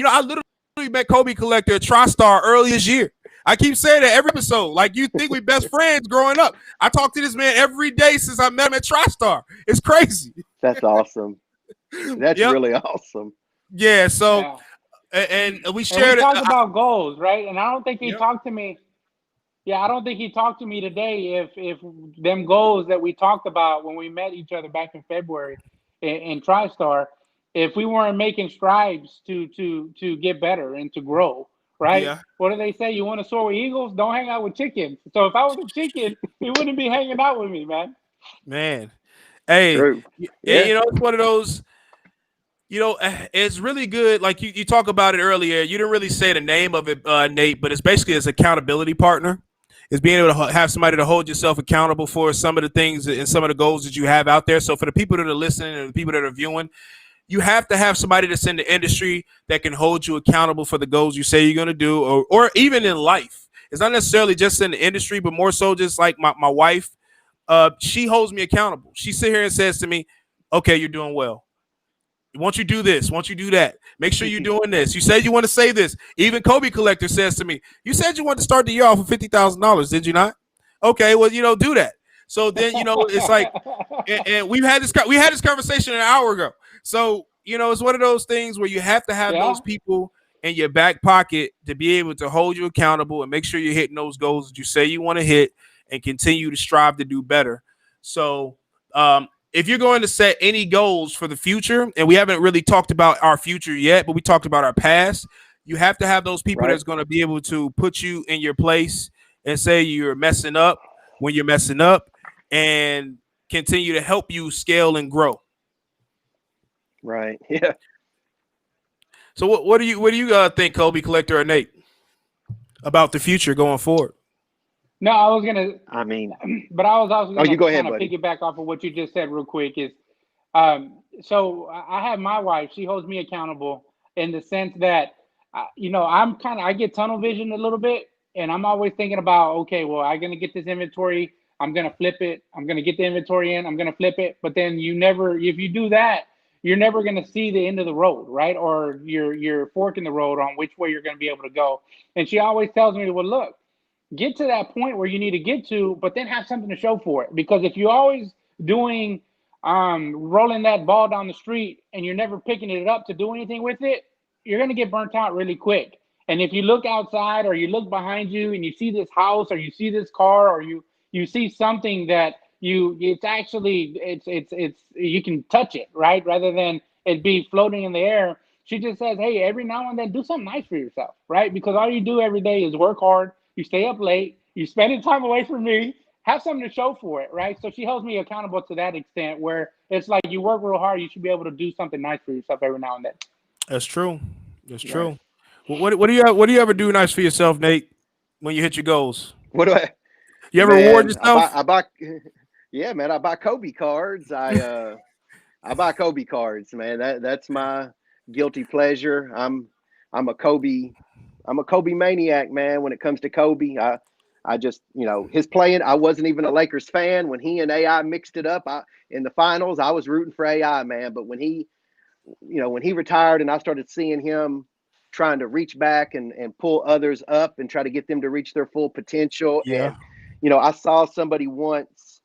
Speaker 1: I literally met Kobe Collector at TriStar early this year. I keep saying that every episode. Like, you think we best friends growing up. I talk to this man every day since I met him at TriStar. It's crazy.
Speaker 5: That's awesome. That's
Speaker 1: Yep.
Speaker 5: really awesome.
Speaker 1: Yeah, so
Speaker 2: Yeah.
Speaker 1: and we
Speaker 2: And
Speaker 1: shared
Speaker 2: we
Speaker 1: it.
Speaker 2: talked about goals, right? And I don't think he
Speaker 1: Yep.
Speaker 2: talked to me. Yeah, I don't think he talked to me today if them goals that we talked about when we met each other back in February in TriStar, if we weren't making strides to get better and to grow, right?
Speaker 1: Yeah.
Speaker 2: What do they say? You want to soar with eagles? Don't hang out with chickens. So if I was a chicken, he wouldn't be hanging out with me, man.
Speaker 1: Man. Hey,
Speaker 5: True.
Speaker 1: and
Speaker 5: Yeah.
Speaker 1: it's one of those, it's really good. Like you talk about it earlier. You didn't really say the name of it, Nate, but it's basically as accountability partner. Is being able to have somebody to hold yourself accountable for some of the things and some of the goals that you have out there. So for the people that are listening and the people that are viewing, you have to have somebody that's in the industry that can hold you accountable for the goals you say you're going to do, or even in life. It's not necessarily just in the industry, but more so just like my wife. She holds me accountable. She sits here and says to me, okay, you're doing well. Won't you do this? Won't you do that? Make sure you're doing this. You said you want to say this. Even Kobe Collector says to me, you said you wanted to start the year off with $50,000, did you not? Okay, well, do that. So then, it's like, and we had this conversation an hour ago. So, it's one of those things where you have to have those people in your back pocket to be able to hold you accountable and make sure you're hitting those goals that you say you want to hit and continue to strive to do better. So, if you're going to set any goals for the future, and we haven't really talked about our future yet, but we talked about our past, you have to have those people that's going to be able to put you in your place and say you're messing up when you're messing up and continue to help you scale and grow.
Speaker 5: Right. Yeah.
Speaker 1: So what do you think, Kobe Collector or Nate, about the future going forward?
Speaker 2: No, I was gonna.
Speaker 5: I mean,
Speaker 2: but I was also
Speaker 5: you go
Speaker 2: gonna
Speaker 5: ahead,
Speaker 2: kind of
Speaker 5: buddy.
Speaker 2: piggyback off of what you just said real quick. Is so I have my wife. She holds me accountable in the sense that I get tunnel vision a little bit, and I'm always thinking about, okay, well, I'm gonna get this inventory. I'm gonna flip it. I'm gonna get the inventory in. I'm gonna flip it. But then if you do that, you're never gonna see the end of the road, right? Or you're forking the road on which way you're gonna be able to go. And she always tells me, well, look, get to that point where you need to get to, but then have something to show for it. Because if you're always doing rolling that ball down the street and you're never picking it up to do anything with it, you're going to get burnt out really quick. And if you look outside or you look behind you and you see this house or you see this car or you see something that it's you can touch it, right? Rather than it be floating in the air. She just says, hey, every now and then do something nice for yourself, right? Because all you do every day is work hard. You stay up late. You spending time away from me. Have something to show for it, right? So she holds me accountable to that extent where it's like you work real hard. You should be able to do something nice for yourself every now and then.
Speaker 1: That's true. That's true. Well, what do you ever do nice for yourself, Nate, when you hit your goals?
Speaker 5: What do I?
Speaker 1: You ever reward yourself?
Speaker 5: I buy yeah, man. I buy Kobe cards. I buy Kobe cards, man. That's my guilty pleasure. I'm a Kobe maniac, man. When it comes to Kobe, I just, his playing. I wasn't even a Lakers fan when he and AI mixed it up. In the finals, I was rooting for AI, man. But when he retired and I started seeing him trying to reach back and pull others up and try to get them to reach their full potential.
Speaker 1: Yeah.
Speaker 5: And, I saw somebody once,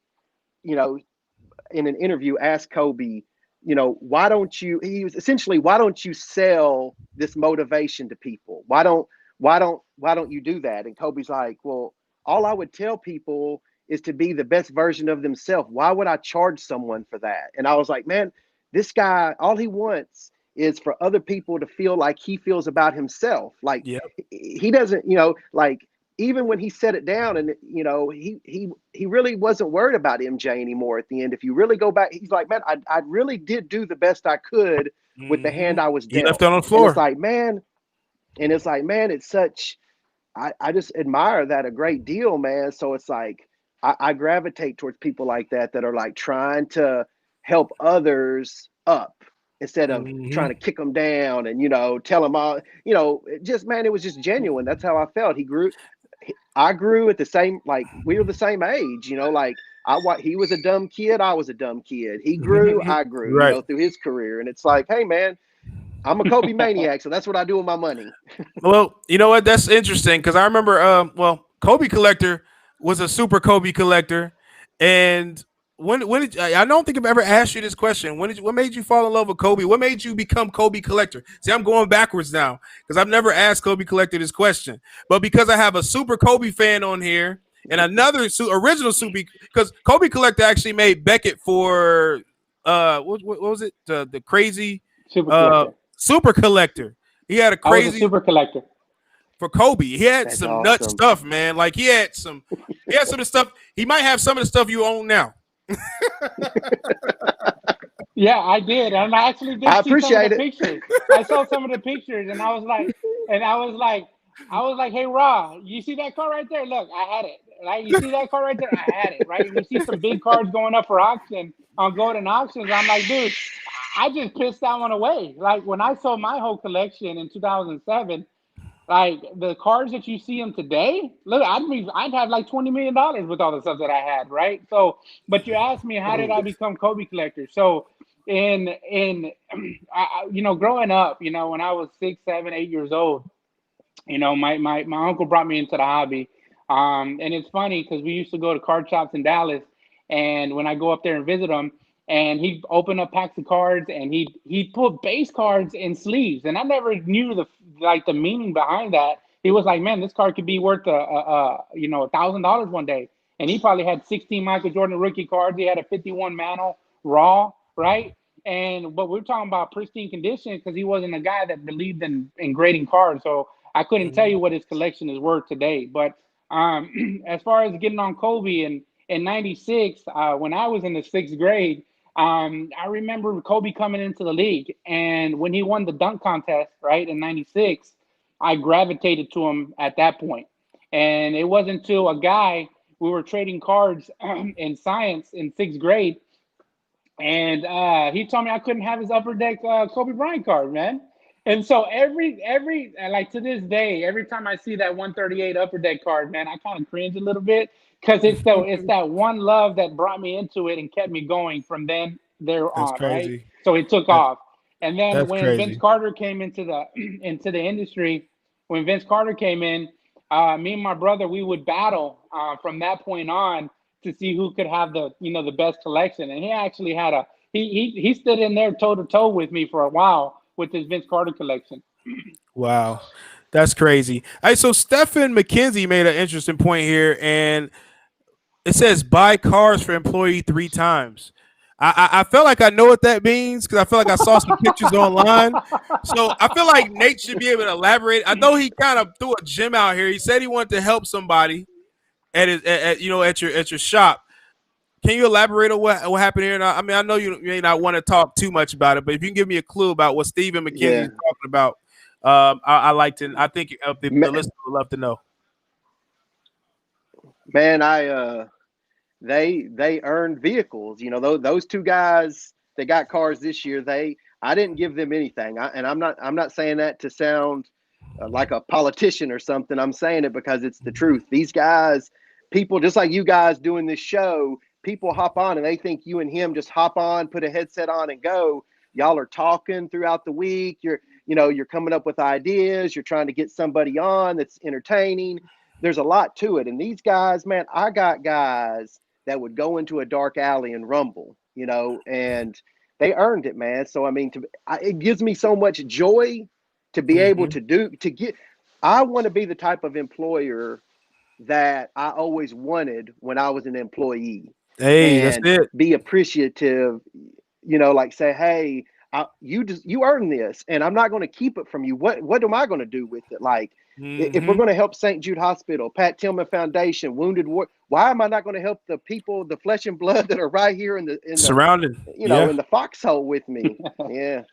Speaker 5: in an interview ask Kobe, why don't you sell this motivation to people? Why don't you do that? And Kobe's like, well, all I would tell people is to be the best version of themselves. Why would I charge someone for that? And I was like, man, this guy, all he wants is for other people to feel like he feels about himself. Like
Speaker 1: Yep.
Speaker 5: he doesn't, like even when he set it down and, he really wasn't worried about MJ anymore at the end. If you really go back, he's like, man, I really did do the best I could with the hand I was
Speaker 1: He
Speaker 5: dealt.
Speaker 1: left it on the
Speaker 5: And
Speaker 1: floor.
Speaker 5: it's like, man, it's such, I just admire that a great deal, man. So it's like, I gravitate towards people like that are like trying to help others up instead of trying to kick them down and, tell them all, just, man, it was just genuine. That's how I felt. I grew at the same, like we were the same age, like he was a dumb kid. I was a dumb kid. He grew, I grew,
Speaker 1: Right.
Speaker 5: through his career. And it's like, hey man, I'm a Kobe maniac. So that's what I do with my money.
Speaker 1: Well, you know what? That's interesting because I remember, Kobe Collector was a super Kobe collector, and when did I don't think I've ever asked you this question. What made you fall in love with Kobe? What made you become Kobe Collector? See, I'm going backwards now because I've never asked Kobe Collector this question, but because I have a super Kobe fan on here and another original super, because Kobe Collector actually made Beckett for what was it, the crazy
Speaker 2: Super collector.
Speaker 1: super collector. He had a
Speaker 2: I was a
Speaker 1: crazy
Speaker 2: super collector.
Speaker 1: for Kobe. He had
Speaker 5: That's
Speaker 1: some
Speaker 5: awesome.
Speaker 1: nut stuff, man. Like he had some of the stuff. He might have some of the stuff you own now.
Speaker 2: Yeah, I did, and I actually did
Speaker 5: I
Speaker 2: see some of
Speaker 5: appreciate
Speaker 2: the
Speaker 5: it.
Speaker 2: pictures. I saw some of the pictures, and I was like, hey, Raw, you see that car right there? Look, I had it. Right? You see that car right there? I had it. Right? And you see some big cars going up for auction on Golden Auctions. I'm like, dude, I just pissed that one away. Like when I sold my whole collection in 2007. Like the cars that you see them today, look, I'd have like $20 million with all the stuff that I had, right? So, but you asked me how did I become Kobe collector? So, growing up, when I was 6, 7, 8 years old, my uncle brought me into the hobby, and it's funny because we used to go to card shops in Dallas, and when I go up there and visit him, and he'd open up packs of cards, and he'd put base cards in sleeves, and I never knew the meaning behind that. He was like, man, this card could be worth $1,000 one day, and he probably had 16 Michael Jordan rookie cards. He had a 51 Mantle raw, right? But we're talking about pristine condition because he wasn't a guy that believed in grading cards. So I couldn't tell you what his collection is worth today. But as far as getting on Kobe in '96, when I was in the 6th grade, I remember Kobe coming into the league, and when he won the dunk contest, right, in '96, I gravitated to him at that point. And it wasn't until we were trading cards in science in 6th grade, and he told me I couldn't have his upper deck Kobe Bryant card, man. And so every like to this day, every time I see that 138 upper deck card, man, I kind of cringe a little bit because it's that one love that brought me into it and kept me going from there
Speaker 1: That's
Speaker 2: on, right?
Speaker 1: crazy.
Speaker 2: So it took off. And then
Speaker 1: That's
Speaker 2: when Vince
Speaker 1: crazy.
Speaker 2: Carter came into the industry, when Vince Carter came in, me and my brother, we would battle from that point on to see who could have the best collection. And he actually had he stood in there toe to toe with me for a while with his Vince Carter collection.
Speaker 1: Wow. That's crazy. All right, so Stephen McKenzie made an interesting point here, and it says buy cars for employee 3 times. I felt like I know what that means because I feel like I saw some pictures online. So I feel like Nate should be able to elaborate. I know he kind of threw a gem out here. He said he wanted to help somebody at your shop. Can you elaborate on what happened here? And I mean, I know you may not want to talk too much about it, but if you can give me a clue about what Stephen McKenzie is talking about, I like to. I think the listener would love to know.
Speaker 5: Man, they earned vehicles. Those 2 guys that got cars this year. I didn't give them anything, and I'm not saying that to sound like a politician or something. I'm saying it because it's the truth. These guys, people just like you guys doing this show, people hop on and they think you and him just hop on, put a headset on, and go. Y'all are talking throughout the week. You're coming up with ideas. You're trying to get somebody on that's entertaining. There's a lot to it. And these guys, man, I got guys that would go into a dark alley and rumble, and they earned it, man. So, I mean, it gives me so much joy to be able I want to be the type of employer that I always wanted when I was an employee.
Speaker 1: Hey,
Speaker 5: and
Speaker 1: that's it.
Speaker 5: Be appreciative, like say, hey, you earned this, and I'm not going to keep it from you. What am I going to do with it? Like, if we're
Speaker 1: Mhm.
Speaker 5: going to help St. Jude Hospital, Pat Tillman Foundation, Wounded War, why am I not going to help the people, the flesh and blood that are right here in the
Speaker 1: Surrounded.
Speaker 5: you know,
Speaker 1: Yeah.
Speaker 5: in the foxhole with me? Yeah,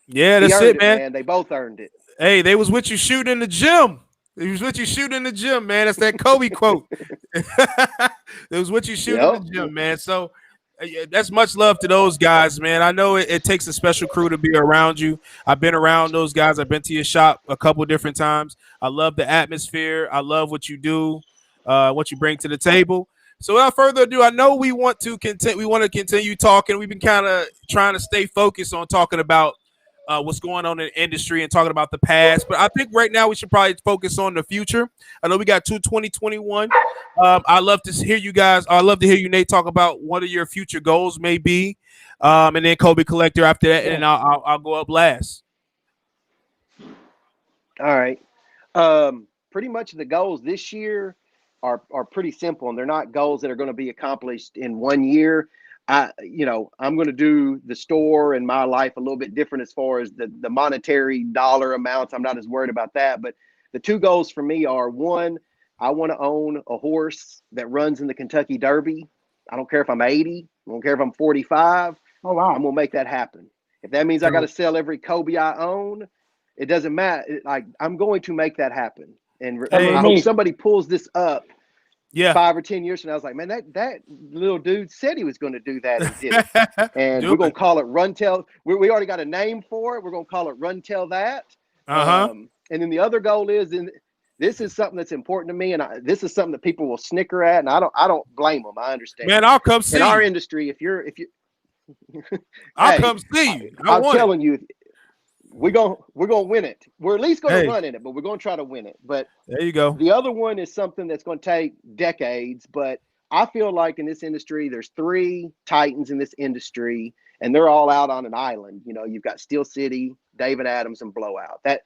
Speaker 1: Yeah,
Speaker 5: he
Speaker 1: that's
Speaker 5: earned
Speaker 1: it,
Speaker 5: it,
Speaker 1: man.
Speaker 5: man. They both earned it.
Speaker 1: Hey, they was with you shooting in the gym. They was with you shooting in the gym, man. That's that Kobe quote. They was with you shooting in the
Speaker 5: Yep.
Speaker 1: gym, man. So yeah, that's much love to those guys, man. I know it takes a special crew to be around you. I've been around those guys. I've been to your shop a couple different times. I love the atmosphere. I love what you do, what you bring to the table. So without further ado, I know we want to continue talking. We've been kind of trying to stay focused on talking about what's going on in the industry and talking about the past. But I think right now we should probably focus on the future. I know we got 2021. I love to hear you guys. I love to hear you, Nate, talk about what are your future goals may be, and then Kobe Collector after that, and then I'll go up last.
Speaker 5: All right. Pretty much the goals this year are pretty simple, and they're not goals that are going to be accomplished in 1 year. I'm going to do the store and my life a little bit different as far as the monetary dollar amounts. I'm not as worried about that. But the two goals for me are, one, I want to own a horse that runs in the Kentucky Derby. I don't care if I'm 80. I don't care if I'm 45.
Speaker 2: Oh wow.
Speaker 5: I'm going to make that happen. If that means I got to sell every Kobe I own, it doesn't matter. Like, I'm going to make that happen. And I hope somebody pulls this up 5 or 10 years from now. I was like, man, that little dude said he was going to do that and did it. And we're going to call it Run Tell. We already got a name for it. We're going to call it Run Tell That. And then the other goal is, this is something that's important to me, and this is something that people will snicker at, and I don't blame them. I understand.
Speaker 1: Man, I'll come see
Speaker 5: in our
Speaker 1: you.
Speaker 5: Industry. If you,
Speaker 1: I'll come see you.
Speaker 5: I'm telling you, we're gonna win it. We're at least gonna run in it, but we're gonna try to win it. But
Speaker 1: there you go.
Speaker 5: The other one is something that's going to take decades, but I feel like in this industry, there's 3 titans in this industry, and they're all out on an island. You know, you've got Steel City, David Adams, and Blowout. That,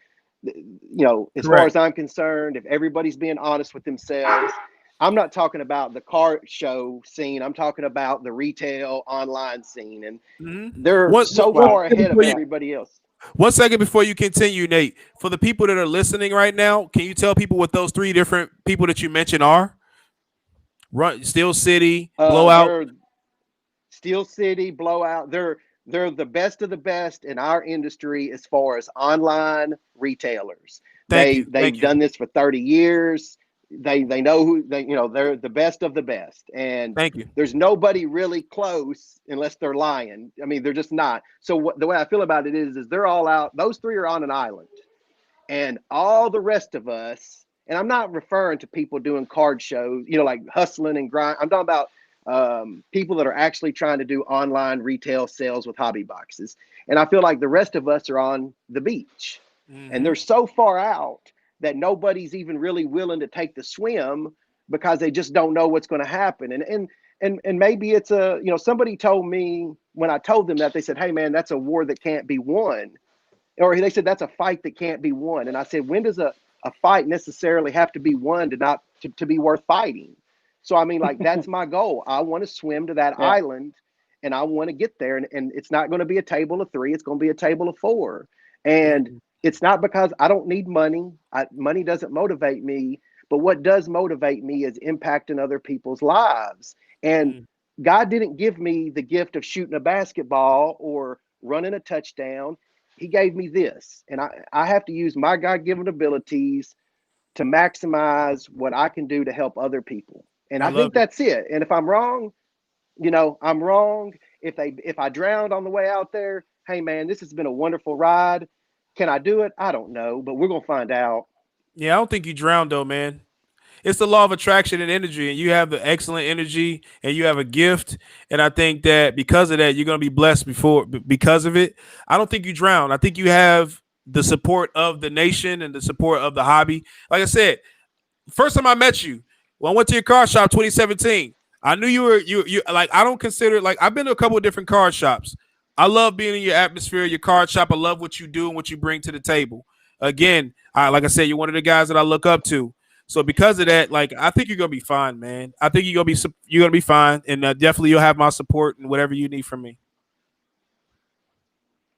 Speaker 5: as far as I'm concerned, if everybody's being honest with themselves, I'm not talking about the car show scene. I'm talking about the retail online scene, and they're so far ahead of everybody else.
Speaker 1: 1 second before you continue, Nate, for the people that are listening right now, can you tell people what those 3 different people that you mentioned are? Steel City, Blowout.
Speaker 5: Steel City, Blowout. They're the best of the best in our industry as far as online retailers. They've done this for 30 years. They know who they're the best of the best, and there's nobody really close unless they're lying. I mean, they're just not. So the way I feel about it is they're all out. Those 3 are on an island, and all the rest of us. And I'm not referring to people doing card shows, like hustling and grind. I'm talking about people that are actually trying to do online retail sales with hobby boxes. And I feel like the rest of us are on the beach, and they're so far out that nobody's even really willing to take the swim because they just don't know what's going to happen. And maybe it's somebody told me when I told them that, they said, hey man, that's a war that can't be won. Or they said, that's a fight that can't be won. And I said, when does a fight necessarily have to be won to be worth fighting? So, I mean, like, that's my goal. I want to swim to that island, and I want to get there. And it's not going to be a table of 3. It's going to be a table of 4. And it's not because I don't need money. Money doesn't motivate me. But what does motivate me is impacting other people's lives. And God didn't give me the gift of shooting a basketball or running a touchdown. He gave me this. And I have to use my God-given abilities to maximize what I can do to help other people. And I think that's it. And if I'm wrong, I'm wrong. If I drowned on the way out there, hey man, this has been a wonderful ride. Can I do it? I don't know, but we're going to find out.
Speaker 1: Yeah, I don't think you drowned though, man. It's the law of attraction and energy, and you have the excellent energy and you have a gift. And I think that because of that, you're going to be blessed because of it. I don't think you drowned. I think you have the support of the nation and the support of the hobby. Like I said, first time I met you, when I went to your car shop 2017, I knew you were like, I don't consider, like, I've been to a couple of different card shops. I love being in your atmosphere, your card shop. I love what you do and what you bring to the table. Again, like I said, you're one of the guys that I look up to. So because of that, like, I think you're gonna be fine, man. I think you're gonna be fine, and definitely you'll have my support and whatever you need from me.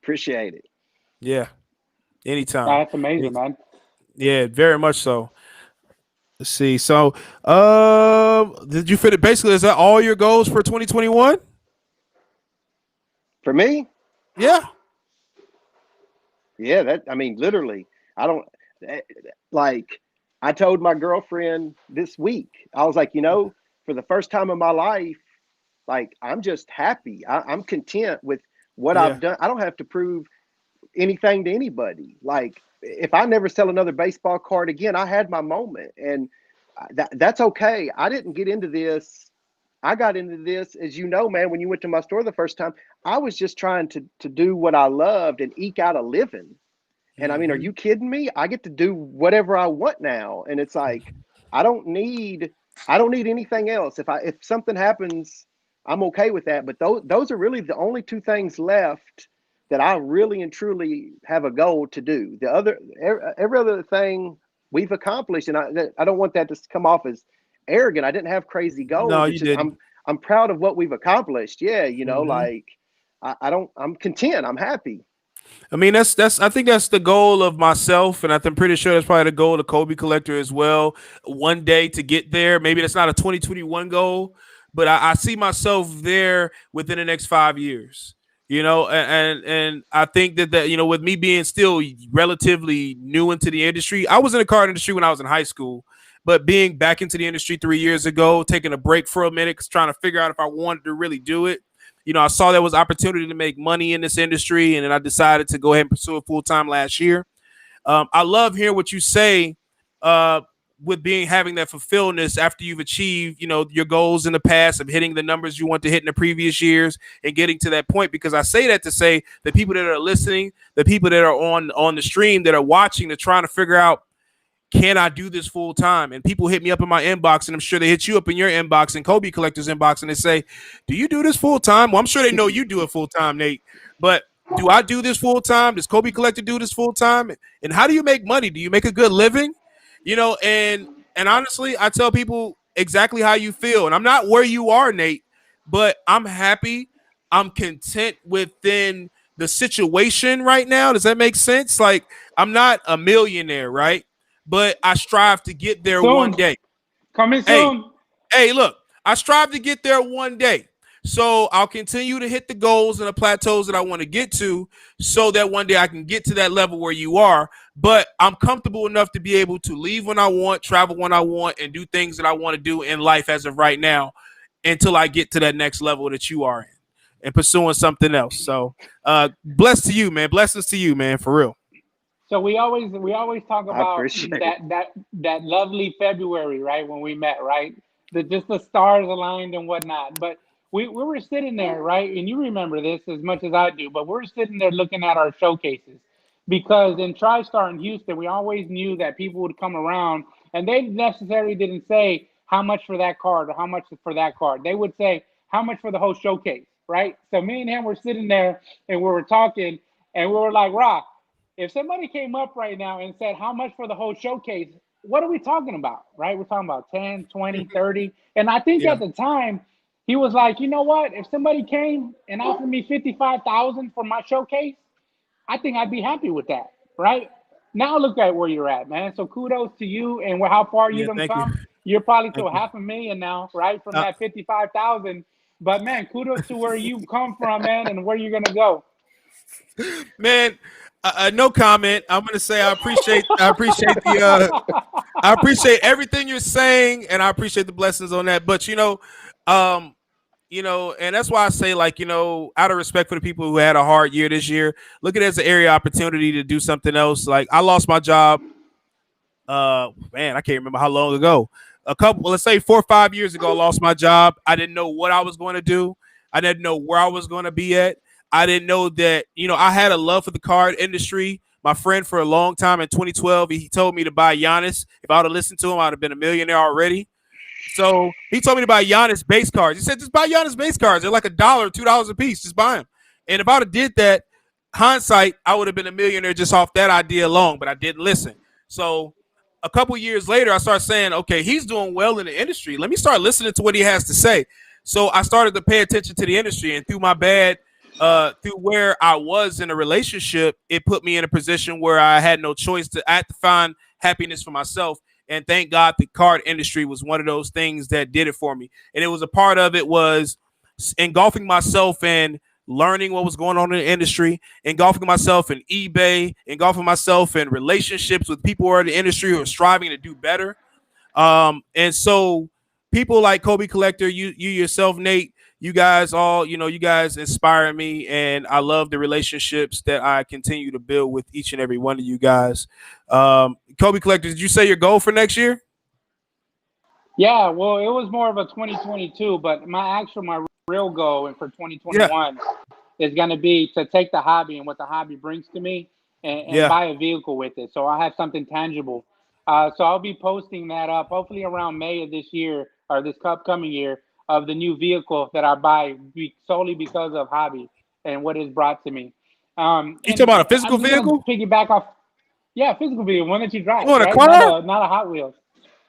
Speaker 5: Appreciate it.
Speaker 1: Yeah, anytime.
Speaker 2: That's amazing, man.
Speaker 1: Yeah, very much so. Let's see. So, did you fit it? Basically, is that all your goals for 2021?
Speaker 5: For me,
Speaker 1: Yeah.
Speaker 5: yeah, I mean, literally, I don't eh, like. I told my girlfriend this week, I was like, for the first time in my life, like I'm just happy. I'm content with what
Speaker 1: Yeah.
Speaker 5: I've done. I don't have to prove anything to anybody. Like if I never sell another baseball card again, I had my moment, and that's okay. I didn't get into this. I got into this, as you know, man. When you went to my store the first time, I was just trying to do what I loved and eke out a living. And I mean, are you kidding me? I get to do whatever I want now, and it's like I don't need anything else. If something happens, I'm okay with that. But those are really the only two things left that I really and truly have a goal to do. The other every other thing we've accomplished, and I don't want that to come off as arrogant. I didn't have crazy goals.
Speaker 1: No,
Speaker 5: It's
Speaker 1: you
Speaker 5: just
Speaker 1: didn't.
Speaker 5: I'm proud of what we've accomplished. Yeah,
Speaker 1: Mhm.
Speaker 5: like I'm content. I'm happy.
Speaker 1: I mean, I think that's the goal of myself, and I'm pretty sure that's probably the goal of Kobe Collector as well. One day to get there. Maybe that's not a 2021 goal, but I see myself there within the next 5 years. And I think that with me being still relatively new into the industry, I was in the card industry when I was in high school, but being back into the industry 3 years ago, taking a break for a minute, trying to figure out if I wanted to really do it. I saw there was opportunity to make money in this industry, and then I decided to go ahead and pursue it full time last year. I love hearing what you say uh, with having that fulfillment after you've achieved, your goals in the past of hitting the numbers you want to hit in the previous years and getting to that point. Because I say that to say the people that are listening, the people that are on the stream that are watching, they're trying to figure out, can I do this full time? And people hit me up in my inbox, and I'm sure they hit you up in your inbox and Kobe Collector's inbox, and they say, do you do this full time? Well, I'm sure they know you do it full time, Nate. But do I do this full time? Does Kobe Collector do this full time? And how do you make money? Do you make a good living? And honestly, I tell people exactly how you feel. And I'm not where you are, Nate, but I'm happy. I'm content within the situation right now. Does that make sense? Like, I'm not a millionaire, right? But I strive to get there one
Speaker 2: Soon.
Speaker 1: day.
Speaker 2: Coming
Speaker 1: Hey,
Speaker 2: soon.
Speaker 1: hey, look, I strive to get there one day. So I'll continue to hit the goals and the plateaus that I want to get to so that one day I can get to that level where you are. But I'm comfortable enough to be able to leave when I want, travel when I want, and do things that I want to do in life as of right now until I get to that next level that you are in and pursuing something else. So blessed to you, man. Blessings to you, man, for real.
Speaker 2: So we always talk
Speaker 5: I
Speaker 2: about
Speaker 5: appreciate it.
Speaker 2: that lovely February, right, when we met, right? Just the stars aligned and whatnot. But we were sitting there, right, and you remember this as much as I do. But we're sitting there looking at our showcases because in TriStar in Houston, we always knew that people would come around and they necessarily didn't say how much for that card or how much for that card. They would say how much for the whole showcase, right? So me and him were sitting there and we were talking and we were like, Rock, if somebody came up right now and said how much for the whole showcase, what are we talking about, right? We're talking about 10, 20, 30. And I think
Speaker 1: Yeah.
Speaker 2: at the time, he was like, you know what? If somebody came and offered me 55,000 for my showcase, I think I'd be happy with that, right? Now look at where you're at, man. So kudos to you and how far you
Speaker 1: Yeah,
Speaker 2: done
Speaker 1: thank you.
Speaker 2: come. You're probably to
Speaker 1: Thank
Speaker 2: a
Speaker 1: you.
Speaker 2: 500,000 now, right? From
Speaker 1: Uh,
Speaker 2: that 55,000. But man, kudos to where you come from, man, and where you're gonna go.
Speaker 1: Man, no comment. I'm gonna say I appreciate everything you're saying, and I appreciate the blessings on that. But um, and that's why I say, like, out of respect for the people who had a hard year this year, look at it as an area opportunity to do something else. Like, I lost my job. Man, I can't remember how long ago. Let's say 4 or 5 years ago, I lost my job. I didn't know what I was going to do. I didn't know where I was going to be at. I didn't know that, I had a love for the card industry. My friend for a long time in 2012, he told me to buy Giannis. If I would have listened to him, I'd have been a millionaire already. So he told me to buy Giannis base cards. He said, just buy Giannis base cards. They're like $1, $2 a piece. Just buy them. And if I would have did that, hindsight, I would have been a millionaire just off that idea alone, but I didn't listen. So a couple years later, I started saying, okay, he's doing well in the industry. Let me start listening to what he has to say. So I started to pay attention to the industry, and through my bad through where I was in a relationship, it put me in a position where I had no choice I had to find happiness for myself. And thank God the card industry was one of those things that did it for me. And it was a part of it was engulfing myself in learning what was going on in the industry, engulfing myself in eBay, engulfing myself in relationships with people who are in the industry who are striving to do better. And so people like Kobe Collector, you yourself, Nate, you guys all, you guys inspire me, and I love the relationships that I continue to build with each and every one of you guys. Kobe Collector, did you say your goal for next year?
Speaker 2: Yeah, well, it was more of a 2022, but my real goal and for 2021 is going to be to take the hobby and what the hobby brings to me and buy a vehicle with it. So I have something tangible. So I'll be posting that up hopefully around May of this year or this upcoming year of the new vehicle that I buy solely because of hobby and what it's brought to me.
Speaker 1: You talking about a physical vehicle?
Speaker 2: Piggyback off. Yeah, physical vehicle, one that you drive.
Speaker 1: You want
Speaker 2: right?
Speaker 1: a car?
Speaker 2: Not a Hot Wheels.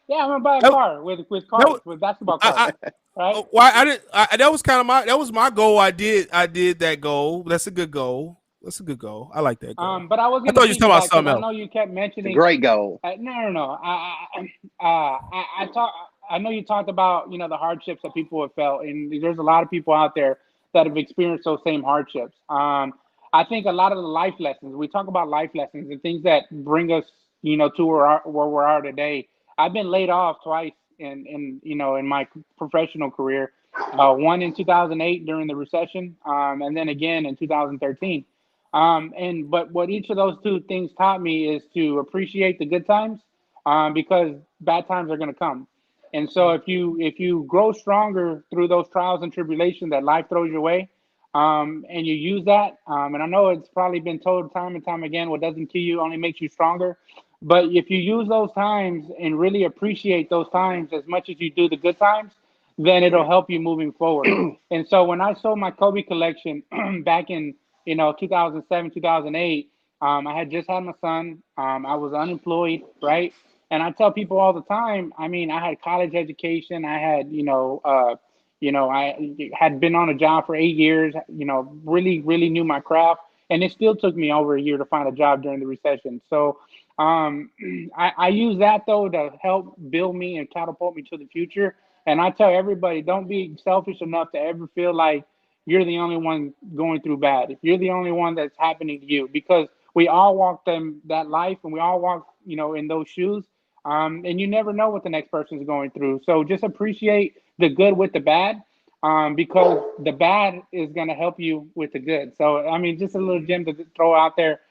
Speaker 2: Yeah, I'm gonna buy a car with cars, with basketball cards. Right?
Speaker 1: Why I didn't? That was kind of that was my goal. I did that goal. That's a good goal. I like that goal.
Speaker 2: But I was
Speaker 1: I thought you were talking about something else.
Speaker 2: I know you kept mentioning.
Speaker 5: Great goal.
Speaker 2: No. I know you talked about the hardships that people have felt, and there's a lot of people out there that have experienced those same hardships. I think a lot of the life lessons we talk about life lessons and things that bring us to where we are today. I've been laid off twice in my professional career. One in 2008 during the recession, and then again in 2013. But what each of those two things taught me is to appreciate the good times, because bad times are going to come. And so if you grow stronger through those trials and tribulations that life throws your way, and you use that, and I know it's probably been told time and time again, what doesn't kill you only makes you stronger. But if you use those times and really appreciate those times as much as you do the good times, then it'll help you moving forward. And so when I sold my Kobe collection back in 2007, 2008, I had just had my son. I was unemployed, right? And I tell people all the time, I mean, I had college education. I had, I had been on a job for 8 years, really, really knew my craft. And it still took me over a year to find a job during the recession. So I use that, though, to help build me and catapult me to the future. And I tell everybody, don't be selfish enough to ever feel like you're the only one going through bad. If you're the only one that's happening to you, because we all walk that life and we all walk, in those shoes. And you never know what the next person is going through. So just appreciate the good with the bad, because the bad is going to help you with the good. So, I mean, just a little gem to throw out there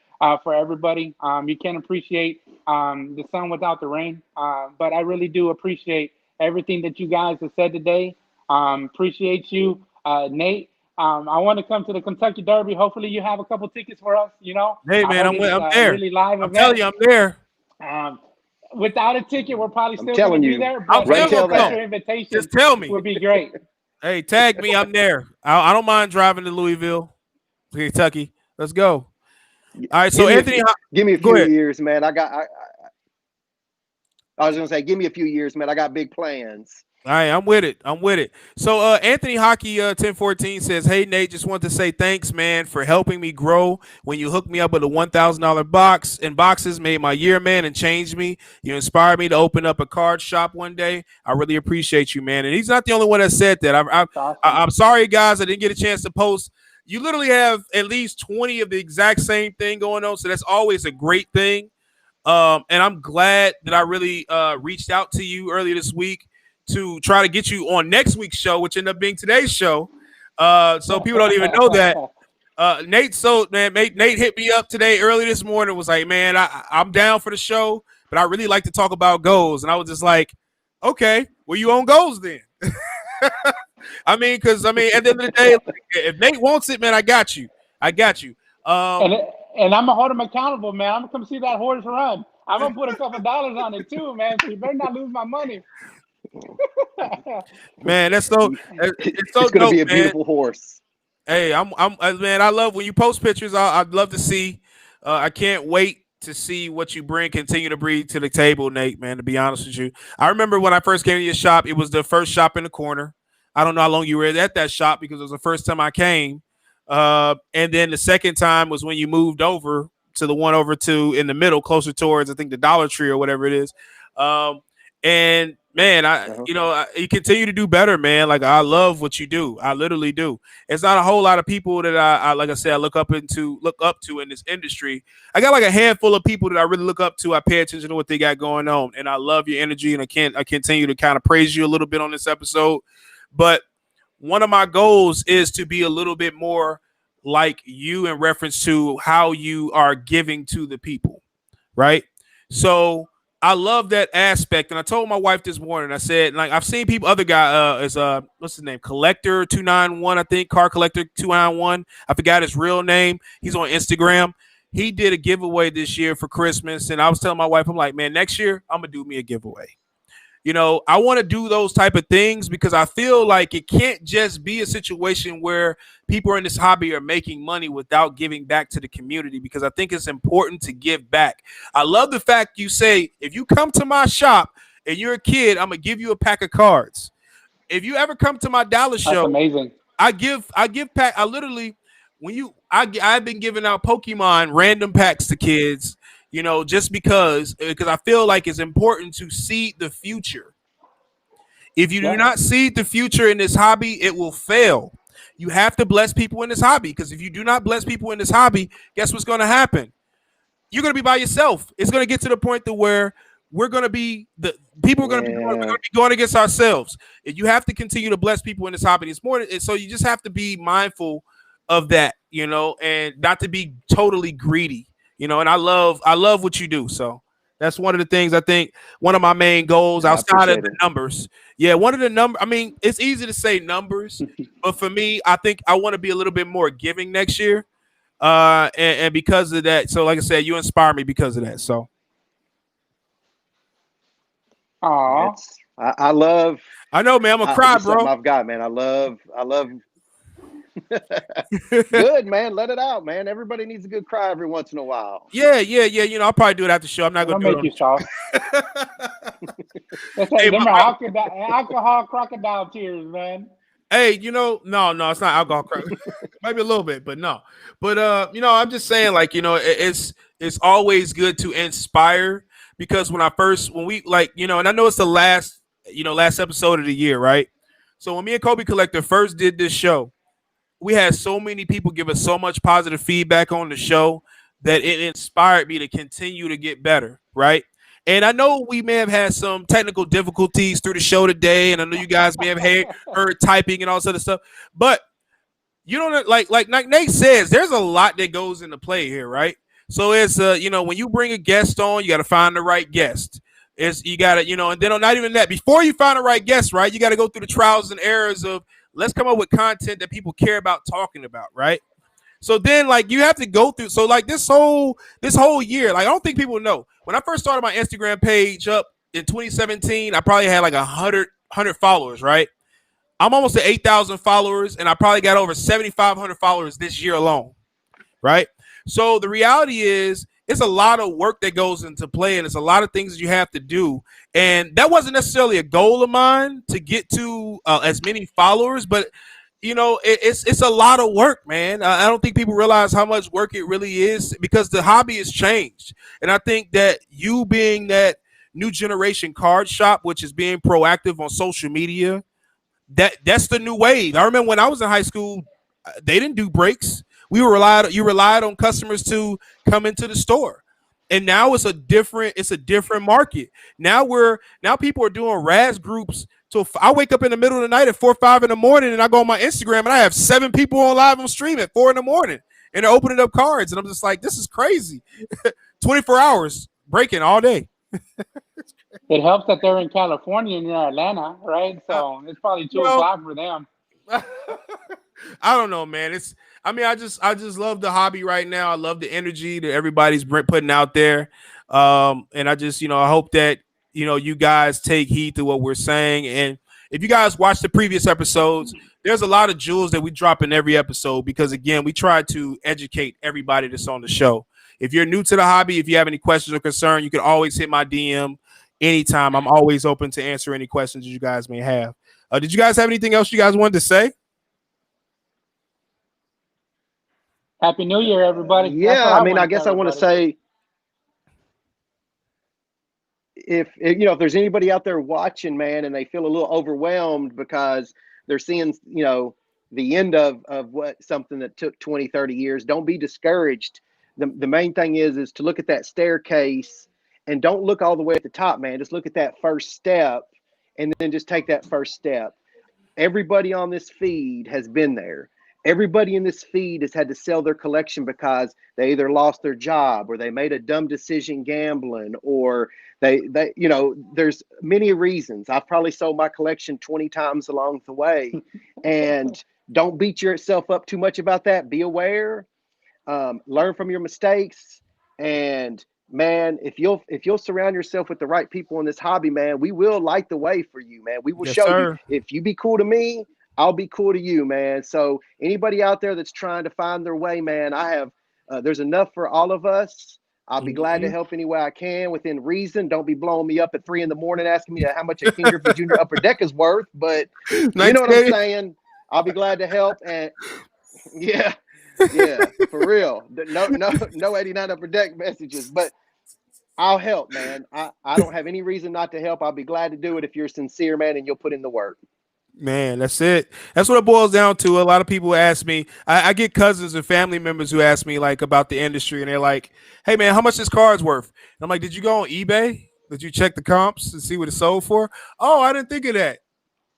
Speaker 2: for everybody. You can't appreciate the sun without the rain. But I really do appreciate everything that you guys have said today. Appreciate you, Nate. I want to come to the Kentucky Derby. Hopefully you have a couple tickets for us,
Speaker 1: Hey, man, I'm there.
Speaker 2: Really live
Speaker 1: I'm telling you, I'm there.
Speaker 2: Without a ticket, we're probably still
Speaker 5: telling
Speaker 2: going to be
Speaker 5: you.
Speaker 2: there. But
Speaker 5: Right, tell
Speaker 2: a special
Speaker 5: that.
Speaker 2: invitation
Speaker 1: Just tell me.
Speaker 2: would be great.
Speaker 1: Hey, tag me. I'm there. I don't mind driving to Louisville, Kentucky. Let's go. All right. So, Anthony,
Speaker 5: give me a
Speaker 1: go
Speaker 5: few
Speaker 1: ahead.
Speaker 5: years, man. I was going to say, give me a few years, man. I got big plans.
Speaker 1: All right, I'm with it. So Anthony Hockey 1014 says, "Hey Nate, just want to say thanks, man, for helping me grow. When you hooked me up with a $1,000 box and boxes, made my year, man, and changed me. You inspired me to open up a card shop one day. I really appreciate you, man." And he's not the only one that said that. I'm sorry, guys, I didn't get a chance to post. You literally have at least 20 of the exact same thing going on, so that's always a great thing. And I'm glad that I really reached out to you earlier this week to try to get you on next week's show, which ended up being today's show. So people don't even know that. Nate hit me up today early this morning, was like, man, I'm down for the show, but I really like to talk about goals. And I was just like, okay, well, you own goals then. I mean, at the end of the day, if Nate wants it, man, I got you.
Speaker 2: And I'm going to hold him accountable, man. I'm going to come see that horse run. I'm going to put a couple dollars on it too, man. So you better not lose my money.
Speaker 1: Man, it's so
Speaker 5: it's gonna
Speaker 1: dope,
Speaker 5: be a
Speaker 1: man.
Speaker 5: beautiful horse.
Speaker 1: Hey, man, I love when you post pictures. I'd love to see. I can't wait to see what you continue to bring to the table, Nate, man, to be honest with you. I remember when I first came to your shop, it was the first shop in the corner. I don't know how long you were at that shop because it was the first time I came. And then the second time was when you moved over to the one over to in the middle, closer towards I think the Dollar Tree or whatever it is. And man, you continue to do better, man. Like I love what you do. I literally do. It's not a whole lot of people that I like I said I look up to in this industry. I got like a handful of people that I really look up to. I pay attention to what they got going on, and I love your energy. And I continue to kind of praise you a little bit on this episode. But one of my goals is to be a little bit more like you in reference to how you are giving to the people, right? So I love that aspect. And I told my wife this morning, I said, like, I've seen people, other guy is what's his name? Collector 291, I think, Car Collector 291. I forgot his real name. He's on Instagram. He did a giveaway this year for Christmas. And I was telling my wife, I'm like, man, next year I'm gonna do me a giveaway. You know, I want to do those type of things because I feel like it can't just be a situation where people in this hobby are making money without giving back to the community, because I think it's important to give back. I love the fact you say, if you come to my shop and you're a kid, I'm going to give you a pack of cards. If you ever come to my Dallas show,
Speaker 2: amazing.
Speaker 1: I give pack. I literally, I've been giving out Pokemon random packs to kids. You know, just because I feel like it's important to seed the future. If you do not seed the future in this hobby, it will fail. You have to bless people in this hobby, because if you do not bless people in this hobby, guess what's going to happen? You're going to be by yourself. It's going to get to the point to where we're going to be we're going to be going against ourselves. And you have to continue to bless people in this hobby. It's more, so you just have to be mindful of that, you know, and not to be totally greedy. You know, and I love what you do. So that's one of the things I think one of my main goals outside of the numbers. Yeah, one of the numbers. I mean, it's easy to say numbers, but for me, I think I want to be a little bit more giving next year. And because of that, so like I said, you inspire me because of that. So,
Speaker 5: I love.
Speaker 1: I know, man. I'm gonna cry, bro.
Speaker 5: I've got, man. I love. Good, man. Let it out, man. Everybody needs a good cry every once in a while.
Speaker 1: Yeah. You know, I'll probably do it after the show. I'm not gonna
Speaker 2: make you soft. Hey, them are alcohol crocodile tears, man.
Speaker 1: Hey, you know, no, it's not alcohol. Maybe a little bit, but no. But you know, I'm just saying, like, you know, it's always good to inspire, because when we like, you know, and I know it's the last episode of the year, right? So when me and Kobe Collector first did this show, we had so many people give us so much positive feedback on the show that it inspired me to continue to get better, right? And I know we may have had some technical difficulties through the show today, and I know you guys may have heard typing and all this other stuff, but you don't like Nate says, there's a lot that goes into play here, right? So it's you know, when you bring a guest on, you got to find the right guest. You got to, you know, and then not even that, before you find the right guest, right, you got to go through the trials and errors of, let's come up with content that people care about talking about, right? So then, like, you have to go through. So, like, this whole year, like, I don't think people know. When I first started my Instagram page up in 2017, I probably had like 100 followers, right? I'm almost at 8,000 followers, and I probably got over 7,500 followers this year alone, right? So the reality is, it's a lot of work that goes into play, and it's a lot of things that you have to do. And that wasn't necessarily a goal of mine to get to as many followers, but you know, it's a lot of work, man. I don't think people realize how much work it really is, because the hobby has changed. And I think that you being that new generation card shop, which is being proactive on social media, that's the new wave. I remember when I was in high school, they didn't do breaks. You relied on customers to come into the store. And now it's a different market. Now people are doing Raz groups. So I wake up in the middle of the night at 4 or 5 in the morning, and I go on my Instagram, and I have 7 people on live on stream at 4 in the morning, and they're opening up cards. And I'm just like, this is crazy. 24 hours breaking all day.
Speaker 2: It helps that they're in California and you're in Atlanta, right? So it's probably 2 o'clock for them.
Speaker 1: I don't know, man. I just love the hobby right now. I love the energy that everybody's putting out there. And I just, you know, I hope that, you know, you guys take heed to what we're saying. And if you guys watch the previous episodes, there's a lot of jewels that we drop in every episode, because again, we try to educate everybody that's on the show. If you're new to the hobby, if you have any questions or concern, you can always hit my DM anytime. I'm always open to answer any questions you guys may have. Did you guys have anything else you guys wanted to say?
Speaker 2: Happy New Year, everybody. That's
Speaker 5: Yeah,
Speaker 2: what
Speaker 5: I mean,
Speaker 2: wanna
Speaker 5: I guess
Speaker 2: tell
Speaker 5: I want to
Speaker 2: everybody.
Speaker 5: say, if there's anybody out there watching, man, and they feel a little overwhelmed because they're seeing, the end of what something that took 20, 30 years, don't be discouraged. The main thing is to look at that staircase and don't look all the way at the top, man. Just look at that first step and then just take that first step. Everybody on this feed has been there. Everybody in this feed has had to sell their collection because they either lost their job or they made a dumb decision gambling, or they there's many reasons. I've probably sold my collection 20 times along the way. And don't beat yourself up too much about that. Be aware, learn from your mistakes, and man, if you'll surround yourself with the right people in this hobby, man, we will light the way for you, man. We will
Speaker 1: Yes,
Speaker 5: show you.
Speaker 1: sir.
Speaker 5: If you be cool to me, I'll be cool to you, man. So anybody out there that's trying to find their way, man, I have there's enough for all of us. I'll be glad to help any way I can within reason. Don't be blowing me up at 3 a.m. asking me how much a King Griffey Jr. upper deck is worth, but you know what I'm saying. I'll be glad to help. And yeah, for real. No 89 upper deck messages, but I'll help, man. I don't have any reason not to help. I'll be glad to do it if you're sincere, man, and you'll put in the work.
Speaker 1: Man, that's it. That's what it boils down to. A lot of people ask me, I get cousins and family members who ask me like about the industry, and they're like, hey man, how much this card's worth? And I'm like, did you go on eBay? Did you check the comps and see what it sold for? Oh, I didn't think of that.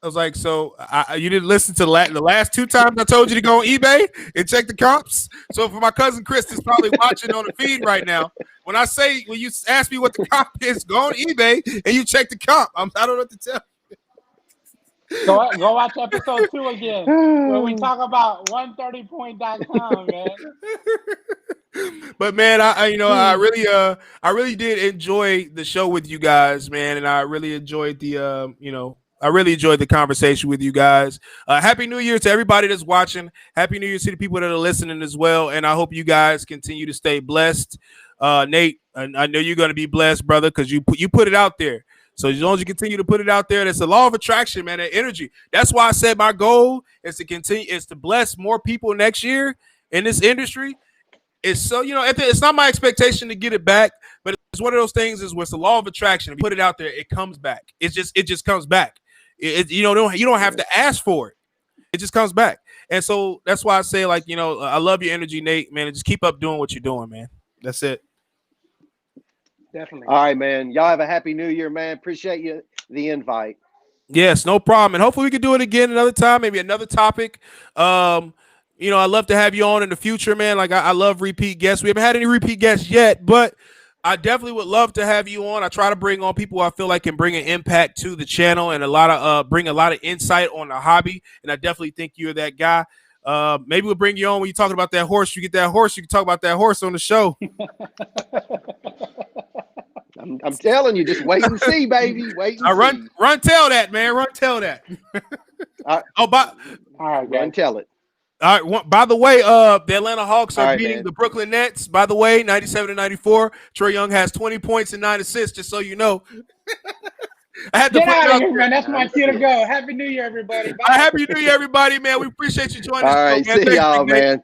Speaker 1: I was like, so you didn't listen to the last 2 times I told you to go on eBay and check the comps? So for my cousin Chris that's probably watching on the feed right now, when you ask me what the comp is, go on eBay and you check the comp. I don't know what to tell you.
Speaker 2: Go watch episode 2 again, where we talk about 130point.com, man.
Speaker 1: But man, I really did enjoy the show with you guys, man, and I really enjoyed the conversation with you guys. Happy New Year to everybody that's watching. Happy New Year to the people that are listening as well, and I hope you guys continue to stay blessed. Nate, I know you're going to be blessed, brother, because you put it out there. So as long as you continue to put it out there, that's a law of attraction, man, that energy. That's why I said my goal is to bless more people next year in this industry. It's so, it's not my expectation to get it back, but it's one of those things is where it's the law of attraction. If you put it out there, it comes back. It just comes back. You don't have to ask for it. It just comes back. And so that's why I say, like, I love your energy, Nate, man, and just keep up doing what you're doing, man. That's it.
Speaker 2: Definitely.
Speaker 5: All right, man. Y'all have a happy New Year, man. Appreciate the invite.
Speaker 1: Yes, no problem. And hopefully we can do it again another time, maybe another topic. I'd love to have you on in the future, man. Like I love repeat guests. We haven't had any repeat guests yet, but I definitely would love to have you on. I try to bring on people I feel like can bring an impact to the channel and bring a lot of insight on the hobby. And I definitely think you're that guy. Maybe we'll bring you on when you're talking about that horse. You get that horse, you can talk about that horse on the show.
Speaker 5: I'm telling you, just wait and see, baby. Wait and see.
Speaker 1: Run tell that, man. Run tell that.
Speaker 2: All right,
Speaker 5: run tell it.
Speaker 1: All right. By the way, the Atlanta Hawks are beating
Speaker 5: the
Speaker 1: Brooklyn Nets. By the way, 97-94. Trae Young has 20 points and 9 assists, just so you know. I had to
Speaker 2: Get
Speaker 1: put
Speaker 2: out
Speaker 1: it
Speaker 2: of
Speaker 1: out
Speaker 2: here,
Speaker 1: there.
Speaker 2: man. That's my cue to go. Happy New Year, everybody. Bye.
Speaker 1: Happy New Year, everybody, man. We appreciate you joining us.
Speaker 5: All right, see y'all, man.